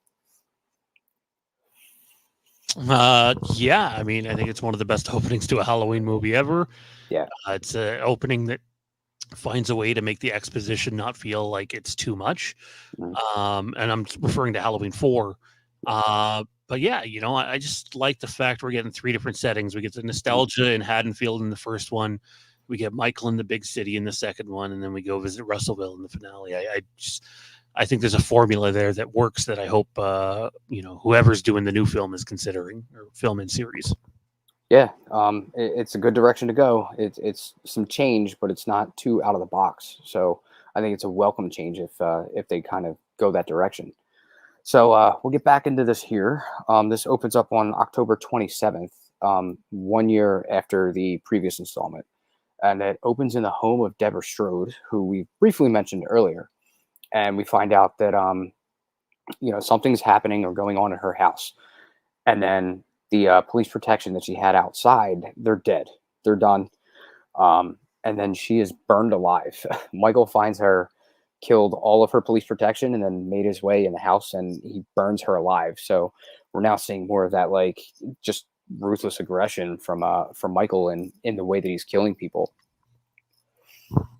A: Yeah, I mean, I think it's one of the best openings to a Halloween movie ever.
C: Yeah.
A: It's an opening that finds a way to make the exposition not feel like it's too much. And I'm referring to Halloween 4. But yeah, I just like the fact we're getting 3 different settings. We get the nostalgia in Haddonfield in the first one. We get Michael in the big city in the second one, and then we go visit Russellville in the finale. I think there's a formula there that works that I hope whoever's doing the new film is considering, or film and series.
C: Yeah, it's a good direction to go. It's some change, but it's not too out of the box. So I think it's a welcome change if they kind of go that direction. So we'll get back into this here. This opens up on October 27th, 1 year after the previous installment. And it opens in the home of Deborah Strode, who we briefly mentioned earlier. And we find out that, something's happening or going on in her house. And then the police protection that she had outside, they're dead. They're done. And then she is burned alive. Michael finds her, killed all of her police protection, and then made his way in the house, and he burns her alive. So we're now seeing more of that, like, just ruthless aggression from Michael in the way that he's killing people.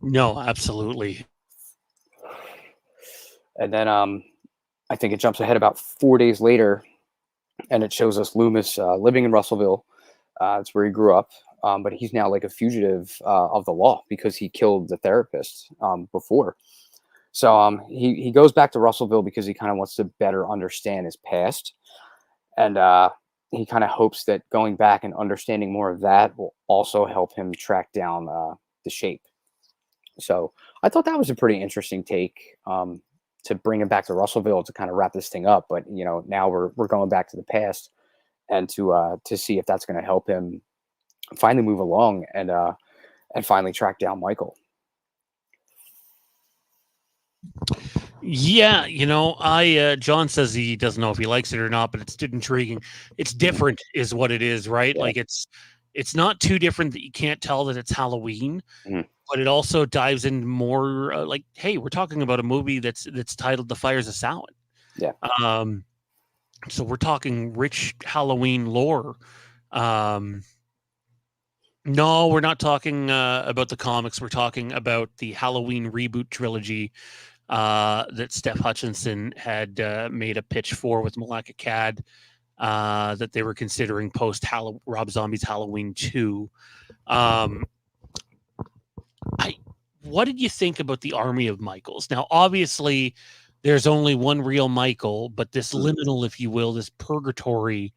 A: No, absolutely.
C: And then I think it jumps ahead about 4 days later, and it shows us Loomis living in Russellville. It's where he grew up, but he's now like a fugitive of the law because he killed the therapist before. So he goes back to Russellville because he kind of wants to better understand his past. And he kind of hopes that going back and understanding more of that will also help him track down the Shape. So I thought that was a pretty interesting take to bring him back to Russellville to kind of wrap this thing up. But, now we're going back to the past and to see if that's going to help him finally move along and finally track down Michael.
A: Yeah, John says he doesn't know if he likes it or not, but it's intriguing. It's different is what it is, right?
C: Yeah.
A: Like it's not too different that you can't tell that it's Halloween, but it also dives in more like, hey, we're talking about a movie that's titled The Fires of Samhain.
C: Yeah.
A: So we're talking rich Halloween lore. No, we're not talking about the comics. We're talking about the Halloween reboot trilogy that Steph Hutchinson had made a pitch for with Malaka Cad that they were considering post Rob Zombie's Halloween 2. What did you think about the army of Michaels? Now, obviously, there's only one real Michael, but this liminal, if you will, this purgatory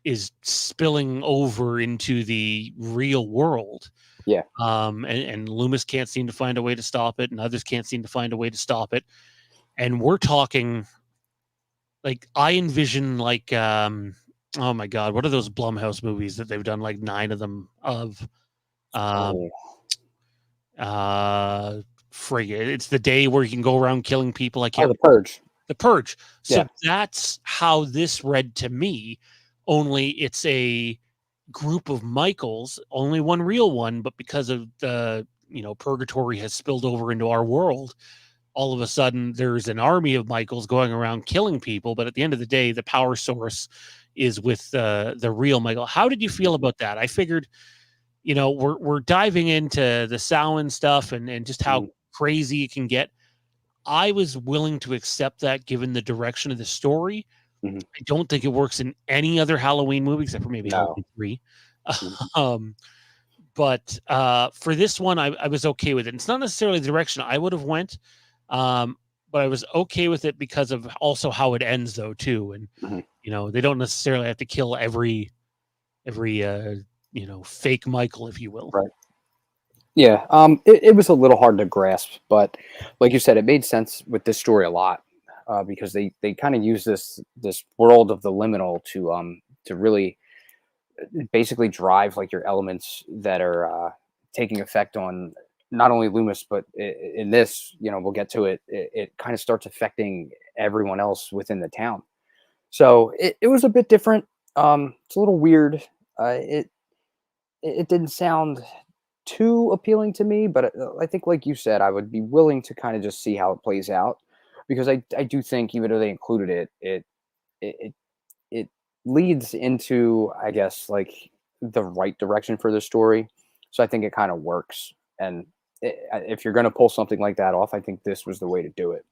A: is spilling over into the real world.
C: Yeah.
A: And Loomis can't seem to find a way to stop it, and others can't seem to find a way to stop it. And we're talking, like, I envision, like, oh my God, what are those Blumhouse movies that they've done like 9 of them of? Frigate. It's the day where you can go around killing people. I can't.
C: The Purge.
A: The Purge. So
C: Yeah.
A: that's how this read to me. Only it's a group of Michaels, only one real one, but because of the purgatory has spilled over into our world, all of a sudden there's an army of Michaels going around killing people. But at the end of the day, the power source is with the real Michael. How did you feel about that? I figured, we're diving into the Samhain stuff and just how crazy it can get. I was willing to accept that given the direction of the story. I don't think it works in any other Halloween movie except for maybe Halloween 3. But for this one, I was okay with it. It's not necessarily the direction I would have went, but I was okay with it because of also how it ends, though, too. And they don't necessarily have to kill every fake Michael, if you will.
C: Right. Yeah. It was a little hard to grasp, but like you said, it made sense with this story a lot. Because they kind of use this world of the liminal to really basically drive like your elements that are taking effect on not only Loomis, but in this, we'll get to it. It kind of starts affecting everyone else within the town. So it was a bit different. It's a little weird. It didn't sound too appealing to me, but I think, like you said, I would be willing to kind of just see how it plays out. Because I do think even though they included it leads into, I guess, like the right direction for the story. So I think it kind of works. And if you're going to pull something like that off, I think this was the way to do it.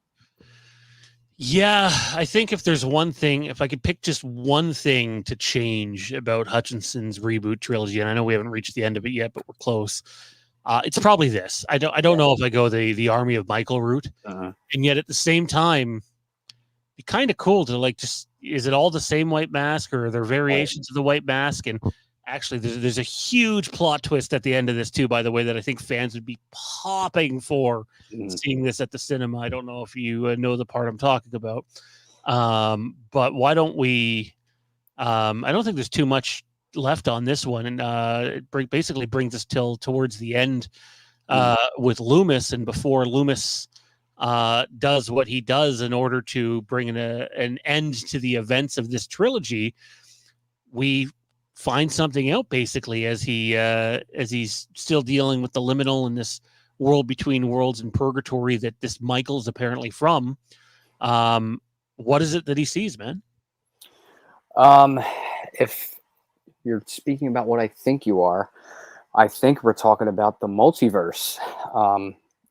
A: Yeah, I think if there's one thing, if I could pick just one thing to change about Hutchinson's reboot trilogy, and I know we haven't reached the end of it yet, but we're close. It's probably this. I don't know if I go the Army of Michael route,
C: Uh-huh.
A: and yet at the same time, be kind of cool to like just is it all the same white mask or are there variations of the white mask? And actually, there's a huge plot twist at the end of this too, by the way, that I think fans would be popping for seeing this at the cinema. I don't know if you know the part I'm talking about, but why don't we? I don't think there's too much left on this one, and it basically brings us towards the end with Loomis, and before Loomis does what he does in order to bring an end to the events of this trilogy, we find something out basically as he's still dealing with the liminal in this world between worlds and purgatory that this Michael's apparently from. What is it that he sees, man?
C: If you're speaking about what I think you are, I think we're talking about the multiverse.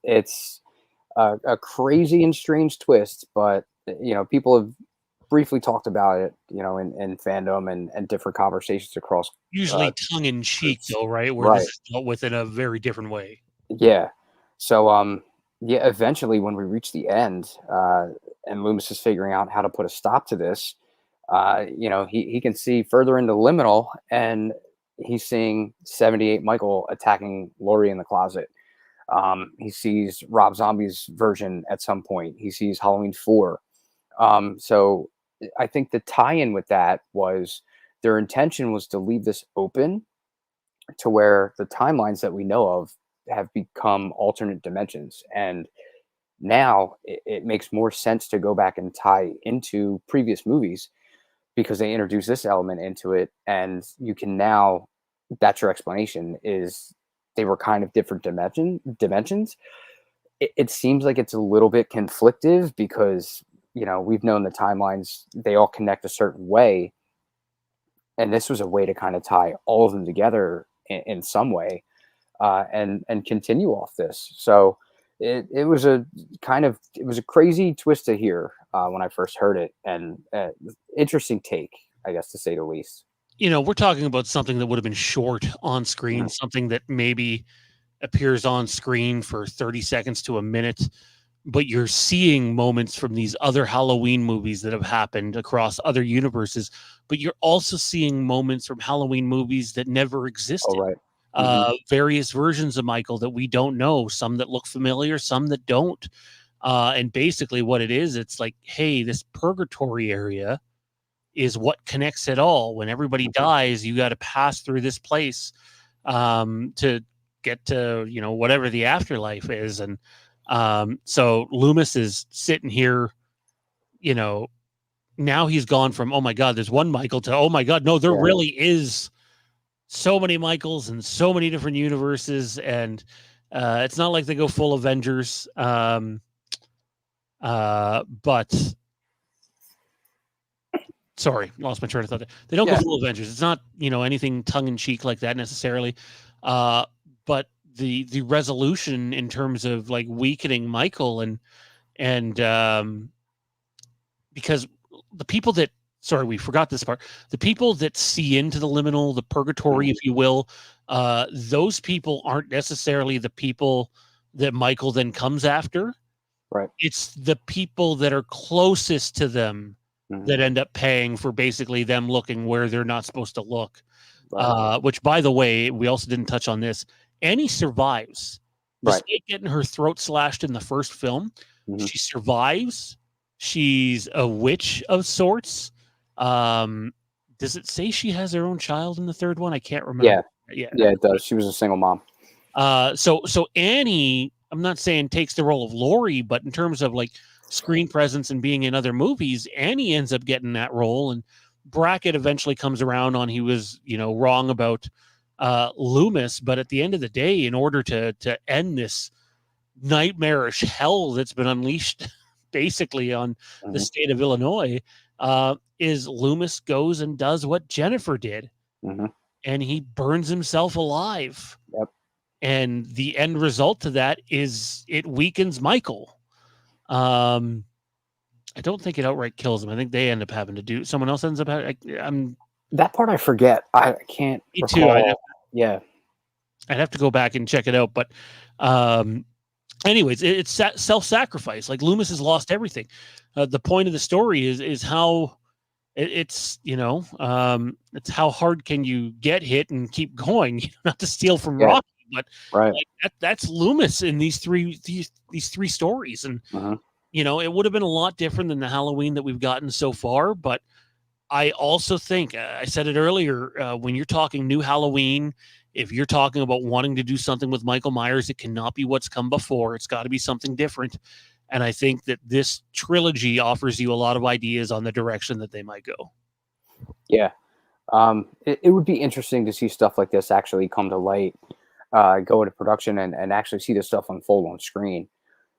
C: It's a crazy and strange twist, but people have briefly talked about it, in fandom and different conversations across.
A: Usually tongue in cheek, though, right? Where
C: right.
A: This is dealt with in a very different way.
C: Yeah. So, eventually when we reach the end, and Loomis is figuring out how to put a stop to this, he can see further into liminal, and he's seeing 78 Michael attacking Laurie in the closet. He sees Rob Zombie's version at some point. He sees Halloween 4. So I think the tie-in with that was their intention was to leave this open to where the timelines that we know of have become alternate dimensions. And now it makes more sense to go back and tie into previous movies because they introduce this element into it. And you can now, that's your explanation, is they were kind of different dimensions. It seems like it's a little bit conflictive because, we've known the timelines, they all connect a certain way. And this was a way to kind of tie all of them together in some way, and continue off this. So it was a crazy twist to hear when I first heard it, and interesting take, I guess, to say the least.
A: We're talking about something that would have been short on screen, something that maybe appears on screen for 30 seconds to a minute, but you're seeing moments from these other Halloween movies that have happened across other universes, but you're also seeing moments from Halloween movies that never existed.
C: Oh, right.
A: Various versions of Michael that we don't know, some that look familiar, some that don't. And basically what it is, it's like, hey, this purgatory area is what connects it all. When everybody dies, you got to pass through this place to get to, whatever the afterlife is. And so Loomis is sitting here, now he's gone from, oh my God, there's one Michael to, oh my God, no, there really is so many Michaels and so many different universes. And it's not like they go full Avengers. But sorry, lost my train of thought. They don't go full Avengers. It's not, anything tongue in cheek like that necessarily. But the resolution in terms of like weakening Michael and because the people that, sorry, we forgot this part. The people that see into the liminal, the purgatory, if you will, those people aren't necessarily the people that Michael then comes after.
C: Right.
A: It's the people that are closest to them that end up paying for basically them looking where they're not supposed to look. Right. Which, by the way, we also didn't touch on this. Annie survives. Despite getting her throat slashed in the first film, she survives. She's a witch of sorts. Does it say she has her own child in the third one? I can't remember.
C: Yeah, it does. She was a single mom.
A: So Annie, I'm not saying takes the role of Laurie, but in terms of like screen presence and being in other movies, Annie ends up getting that role, and Brackett eventually comes around on he was, wrong about Loomis, but at the end of the day, in order to end this nightmarish hell that's been unleashed basically on the state of Illinois, is Loomis goes and does what Jennifer did, and he burns himself alive.
C: Yep. And
A: the end result to that is it weakens Michael. I don't think it outright kills him. I think they end up having to do, someone else ends up having,
C: that part I forget. I can't
A: recall.
C: Yeah.
A: I'd have to go back and check it out, but um, anyways, it's self-sacrifice. Like Loomis has lost everything. The point of the story is how it's it's how hard can you get hit and keep going. Not to steal from
C: Yeah.
A: Rocky, but
C: Right.
A: like that's Loomis in these three stories, and
C: Mhm.
A: it would have been a lot different than the Halloween that we've gotten so far. But I also think I said it earlier, when you're talking new Halloween, if you're talking about wanting to do something with Michael Myers, it cannot be what's come before. It's got to be something different. And I think that this trilogy offers you a lot of ideas on the direction that they might go.
C: Yeah. It would be interesting to see stuff like this actually come to light, go into production, and actually see this stuff unfold on screen.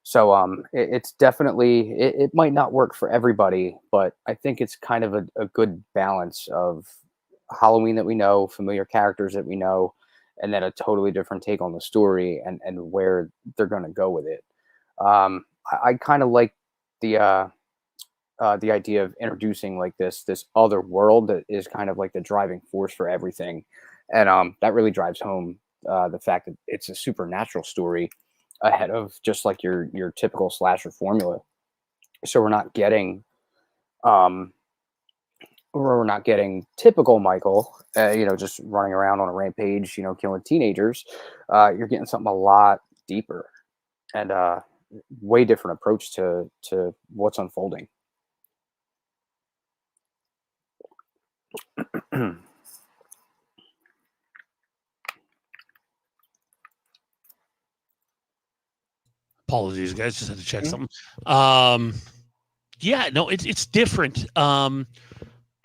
C: So it's definitely, it might not work for everybody, but I think it's kind of a good balance of Halloween that we know, familiar characters that we know, and then a totally different take on the story and where they're going to go with it. I kind of like the the idea of introducing like this other world that is kind of like the driving force for everything, and that really drives home the fact that it's a supernatural story ahead of just like your typical slasher formula. So um we're not getting typical Michael, just running around on a rampage, killing teenagers. You're getting something a lot deeper and way different approach to what's unfolding.
A: Apologies, guys. Just had to check
C: Mhm.
A: something. Yeah, no, it's different.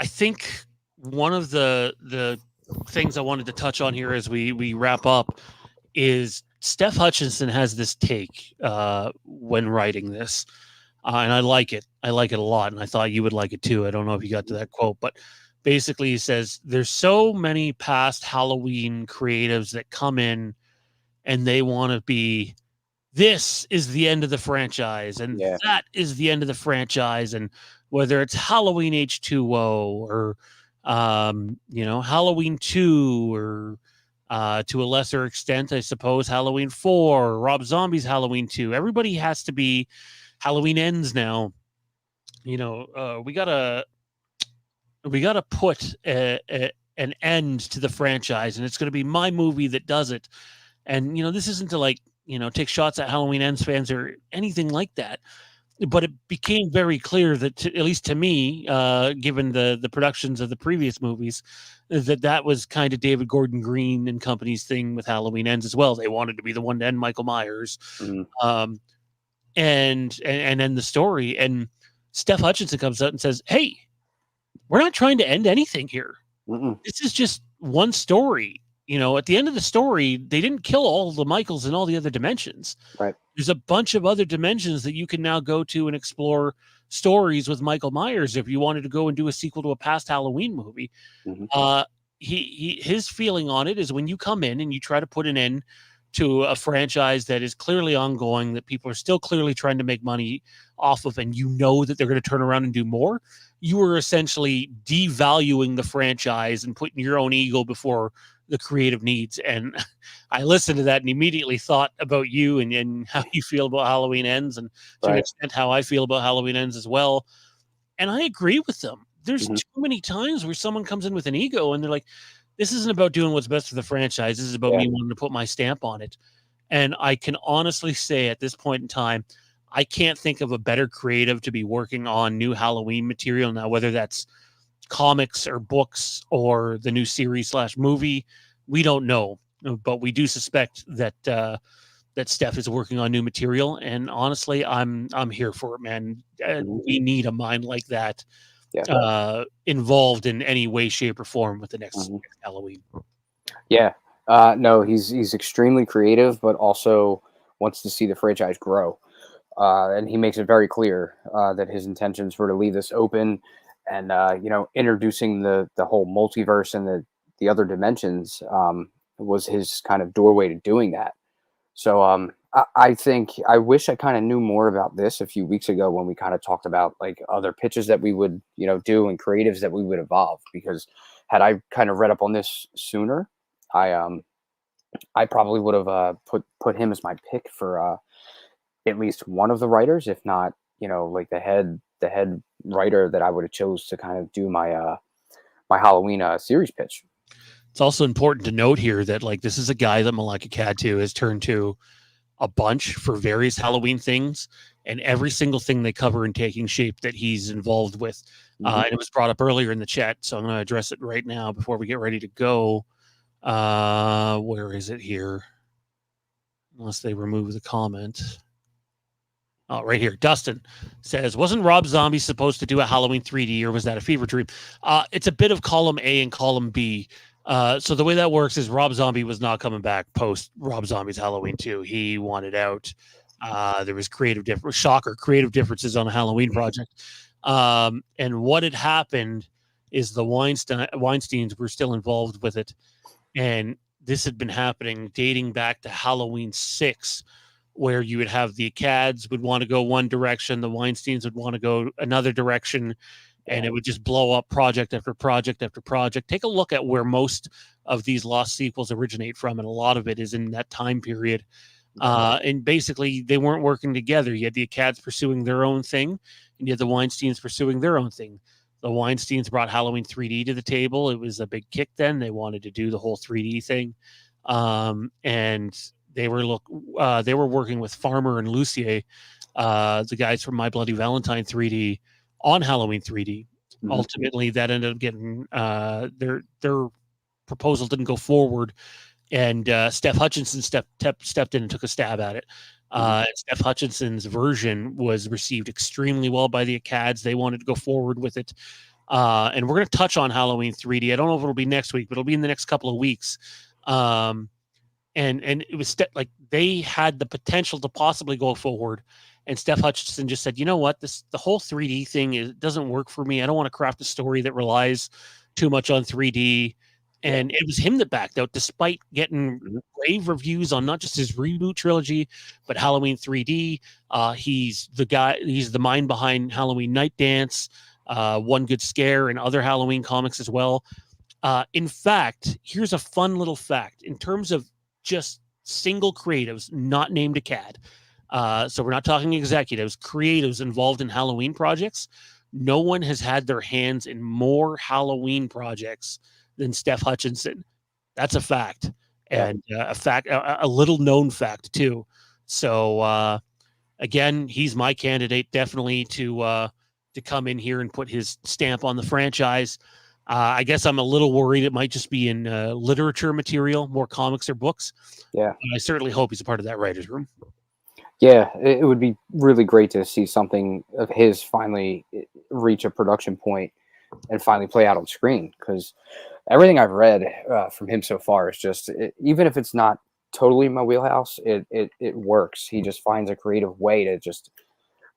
A: I think one of the things I wanted to touch on here as we wrap up is Steph Hutchinson has this take when writing this, and I like it. I like it a lot, and I thought you would like it too. I don't know if you got to that quote, but basically he says there's so many past Halloween creatives that come in and they want to be, this is the end of the franchise and
C: Yeah.
A: that is the end of the franchise, and whether it's Halloween H2O or Halloween 2 or to a lesser extent I suppose Halloween 4, Rob Zombie's Halloween 2, everybody has to be Halloween Ends now. We gotta put an end to the franchise, and it's going to be my movie that does it. And this isn't to take shots at Halloween Ends fans or anything like that, but it became very clear that, at least to me, given the productions of the previous movies, that was kind of David Gordon Green and company's thing with Halloween Ends as well. They wanted to be the one to end Michael Myers,
C: Mhm.
A: um, and end the story. And Steph Hutchinson comes out and says, "Hey, we're not trying to end anything here.
C: Mm-mm.
A: This is just one story. At the end of the story, they didn't kill all the Michaels in all the other dimensions.
C: Right.
A: There's a bunch of other dimensions that you can now go to and explore stories with Michael Myers if you wanted to go and do a sequel to a past Halloween movie."
C: Mhm.
A: His feeling on it is when you come in and you try to put an end to a franchise that is clearly ongoing, that people are still clearly trying to make money off of, and that they're going to turn around and do more, you are essentially devaluing the franchise and putting your own ego before the creative needs. And I listened to that and immediately thought about you and how you feel about Halloween Ends, and to an
C: Right.
A: extent how I feel about Halloween Ends as well. And I agree with them. There's
C: Mhm.
A: too many times where someone comes in with an ego and they're like, this isn't about doing what's best for the franchise. This is about
C: Yeah.
A: me wanting to put my stamp on it. And I can honestly say at this point in time, I can't think of a better creative to be working on new Halloween material now, whether that's comics or books or the new series/movie. We don't know, but we do suspect that Steph is working on new material. And honestly, I'm here for it, man.
C: Mhm.
A: We need a mind like that
C: Yeah.
A: involved in any way, shape, or form with the next
C: Mhm.
A: Halloween.
C: Yeah. No, he's extremely creative, but also wants to see the franchise grow. And he makes it very clear that his intentions were to leave this open, and introducing the whole multiverse and the other dimensions was his kind of doorway to doing that. So I think I wish I kind of knew more about this a few weeks ago when we kind of talked about like other pitches that we would do and creatives that we would evolve, because had I kind of read up on this sooner, I I probably would have put him as my pick for at least one of the writers, if not, like the head writer that I would have chose to kind of do my Halloween series pitch.
A: It's also important to note here that like this is a guy that Malika Cad2 has turned to a bunch for various Halloween things, and every single thing they cover in Taking Shape that he's involved with. And it was brought up earlier in the chat, so I'm going to address it right now before we get ready to go. Where is it here? Unless they remove the comment. Oh, right here. Dustin says, wasn't Rob Zombie supposed to do a Halloween 3D, or was that a fever dream? It's a bit of column A and column B. So the way that works is Rob Zombie was not coming back post Rob Zombie's Halloween 2. He wanted out. There was creative differences on a Halloween project. And what had happened is the Weinsteins were still involved with it. And this had been happening dating back to Halloween 6, where you would have the Cads would want to go one direction, the Weinsteins would want to go another direction, and it would just blow up project after project after project. Take a look at where most of these lost sequels originate from, and a lot of it is in that time period. And basically, they weren't working together. You had the Cads pursuing their own thing, and you had the Weinsteins pursuing their own thing. The Weinsteins brought Halloween 3D to the table. It was a big kick then. They wanted to do the whole 3D thing. And they were working with Farmer and Lucier, the guys from My Bloody Valentine 3D, on Halloween 3D. Ultimately, that ended up getting their proposal didn't go forward, and Steph Hutchinson stepped in and took a stab at it. And Steph Hutchinson's version was received extremely well by the Acads. They wanted to go forward with it. And we're going to touch on Halloween 3D. I don't know if it'll be next week, but it'll be in the next couple of weeks. And it was like they had the potential to possibly go forward. And Steph Hutchinson just said, you know what, the whole 3D thing doesn't work for me. I don't want to craft a story that relies too much on 3D. And it was him that backed out, despite getting rave reviews on not just his reboot trilogy, but Halloween 3D. He's the mind behind Halloween Night Dance, One Good Scare, and other Halloween comics as well. In fact, here's a fun little fact. In terms of just single creatives, not named a CAD, so we're not talking executives, creatives involved in Halloween projects, no one has had their hands in more Halloween projects than Steph Hutchinson. That's a fact, and a little known fact too. So again, he's my candidate definitely to come in here and put his stamp on the franchise. I guess I'm a little worried it might just be in literature material, more comics or books.
C: Yeah,
A: I certainly hope he's a part of that writer's room.
C: Yeah, it would be really great to see something of his finally reach a production point and finally play out on screen, because everything I've read from him so far is just, even if it's not totally my wheelhouse, it works. He just finds a creative way to just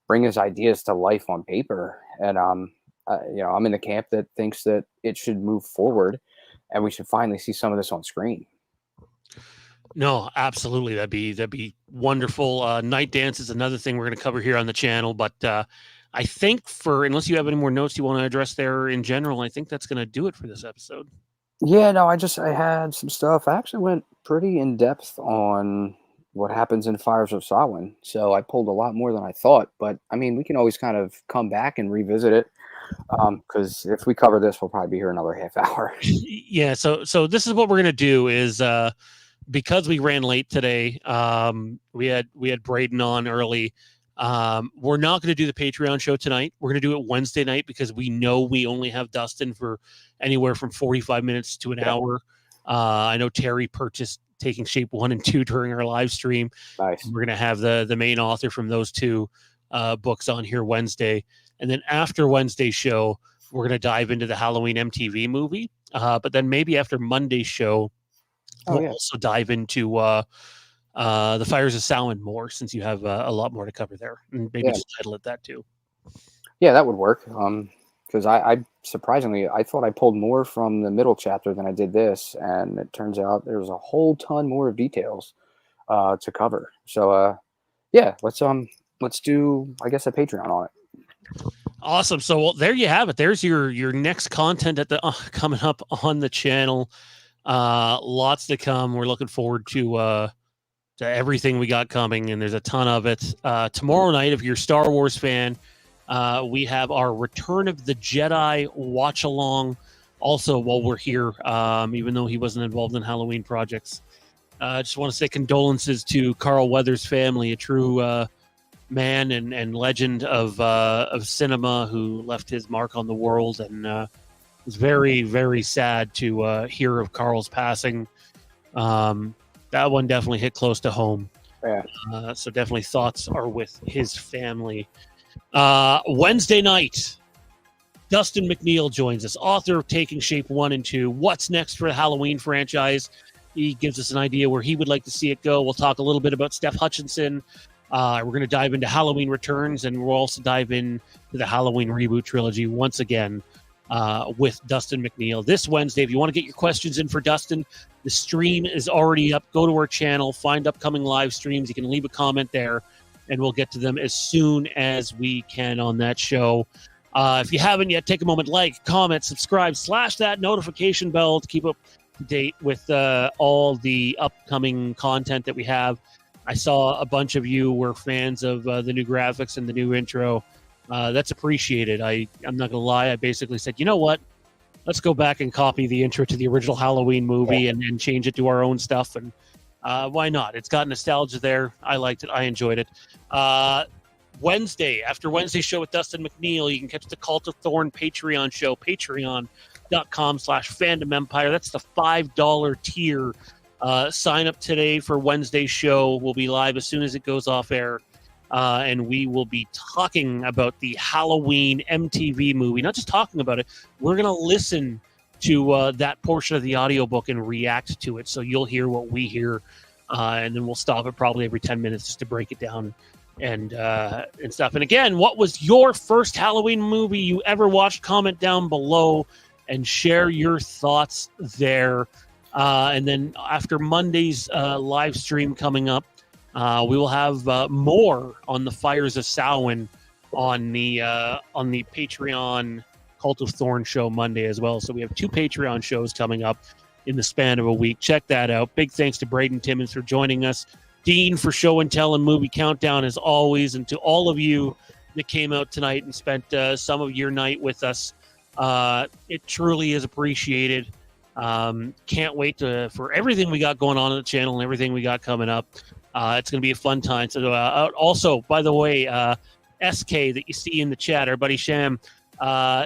C: bring his ideas to life on paper. And I'm in the camp that thinks that it should move forward and we should finally see some of this on screen.
A: No, absolutely. That'd be wonderful. Night Dance is another thing we're going to cover here on the channel, but I think unless you have any more notes you want to address there in general, I think that's going to do it for this episode.
C: Yeah, no, I had some stuff. I actually went pretty in depth on what happens in Fires of Samhain, so I pulled a lot more than I thought. But I mean, we can always kind of come back and revisit it, because if we cover this, we'll probably be here another half hour.
A: Yeah. So this is what we're going to do is. Because we ran late today, we had Braden on early. We're not going to do the Patreon show tonight. We're going to do it Wednesday night, because we know we only have Dustin for anywhere from 45 minutes to an hour. I know Terry purchased Taking Shape 1 and 2 during our live stream.
C: Nice.
A: We're going to have the main author from those two books on here Wednesday. And then after Wednesday's show, we're going to dive into the Halloween MTV movie. But then maybe after Monday's show, we'll also dive into the Fires of Samhain more, since you have a lot more to cover there, and maybe just title it that too.
C: Yeah, that would work. Because I surprisingly, I thought I pulled more from the middle chapter than I did this, and it turns out there's a whole ton more of details to cover. So let's do, I guess, a Patreon on it.
A: Awesome. So there you have it. There's your next content at the coming up on the channel. Lots to come. We're looking forward to everything we got coming, and there's a ton of it. Tomorrow night, if you're a Star Wars fan, we have our Return of the Jedi watch along. Also, while we're here, even though he wasn't involved in Halloween projects, I just want to say condolences to Carl Weathers' family, a true man and legend of cinema who left his mark on the world, and it was very, very sad to hear of Carl's passing. That one definitely hit close to home.
C: Yeah.
A: So definitely thoughts are with his family. Wednesday night, Dustin McNeil joins us, author of Taking Shape 1 and 2. What's next for the Halloween franchise? He gives us an idea where he would like to see it go. We'll talk a little bit about Steph Hutchinson. We're going to dive into Halloween Returns, and we'll also dive into the Halloween reboot trilogy once again with Dustin McNeil this Wednesday. If you want to get your questions in for Dustin, the stream is already up. Go to our channel, find upcoming live streams. You can leave a comment there, and we'll get to them as soon as we can on that show. If you haven't yet, take a moment, like, comment, subscribe, slash that notification bell to keep up to date with all the upcoming content that we have. I saw a bunch of you were fans of the new graphics and the new intro. That's appreciated. I'm not going to lie. I basically said, you know what? Let's go back and copy the intro to the original Halloween movie and change it to our own stuff. And why not? It's got nostalgia there. I liked it. I enjoyed it. Wednesday, after Wednesday's show with Dustin McNeil, you can catch the Cult of Thorn Patreon show, patreon.com/Fandom Empire. That's the $5 tier. Sign up today for Wednesday's show. We'll be live as soon as it goes off air. And we will be talking about the Halloween MTV movie. Not just talking about it. We're going to listen to that portion of the audiobook and react to it. So you'll hear what we hear. And then we'll stop it probably every 10 minutes just to break it down and stuff. And again, what was your first Halloween movie you ever watched? Comment down below and share your thoughts there. And then after Monday's live stream coming up, we will have more on the Fires of Samhain on the Patreon Cult of Thorn show Monday as well. So we have 2 Patreon shows coming up in the span of a week. Check that out. Big thanks to Braden Timmons for joining us. Dean for Show and Tell and Movie Countdown as always, and to all of you that came out tonight and spent some of your night with us. It truly is appreciated. Can't wait for everything we got going on the channel and everything we got coming up. It's going to be a fun time. So also, by the way, SK that you see in the chat, our buddy Sham,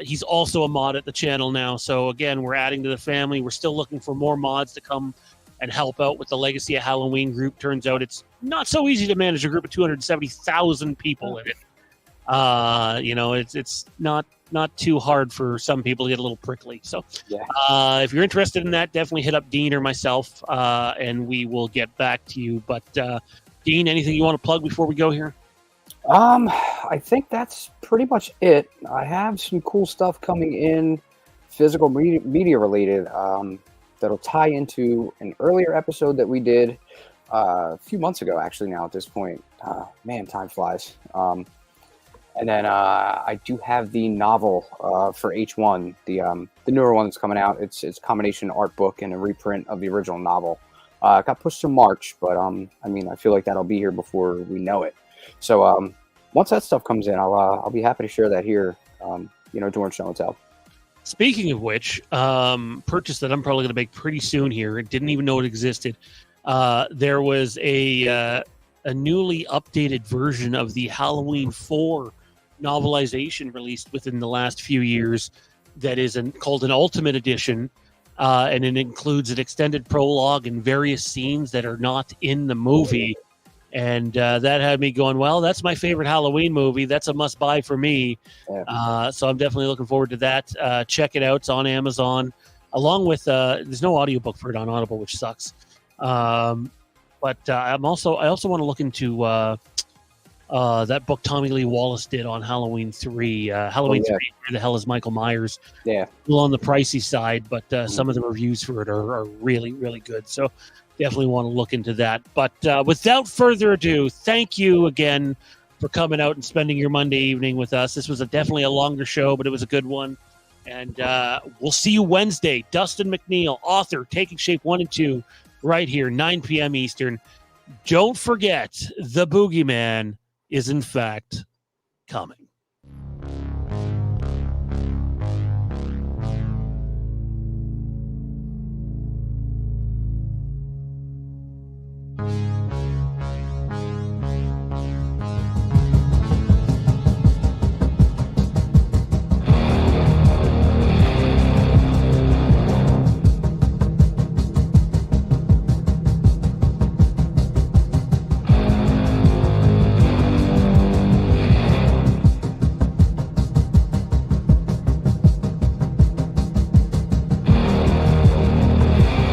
A: he's also a mod at the channel now. So again, we're adding to the family. We're still looking for more mods to come and help out with the Legacy of Halloween group. Turns out it's not so easy to manage a group of 270,000 people in it. It's not too hard for some people to get a little prickly. So if you're interested in that, definitely hit up Dean or myself, and we will get back to you. But Dean, anything you want to plug before we go here?
C: I think that's pretty much it. I have some cool stuff coming in, physical media related, that'll tie into an earlier episode that we did a few months ago, actually. Now at this point, man, time flies. And then I do have the novel for H1, the newer one that's coming out. It's a combination art book and a reprint of the original novel. Got pushed to March, but I feel like that'll be here before we know it. So once that stuff comes in, I'll be happy to share that here. During Show and Tell.
A: Speaking of which, purchase that I'm probably going to make pretty soon here. I didn't even know it existed. There was a newly updated version of the Halloween 4 novelization released within the last few years that is called an Ultimate Edition, and it includes an extended prologue and various scenes that are not in the movie. And that had me going, well, that's my favorite Halloween movie. That's a must-buy for me. Yeah. So I'm definitely looking forward to that. Check it out. It's on Amazon. Along with, there's no audiobook for it on Audible, which sucks. But I also want to look into that book Tommy Lee Wallace did on Halloween 3. Halloween 3, where the hell is Michael Myers? Yeah. A little on the pricey side, but some of the reviews for it are really, really good. So definitely want to look into that. But without further ado, thank you again for coming out and spending your Monday evening with us. This was definitely a longer show, but it was a good one. And we'll see you Wednesday. Dustin McNeil, author, Taking Shape 1 and 2, right here, 9 p.m. Eastern. Don't forget, the boogeyman is in fact coming.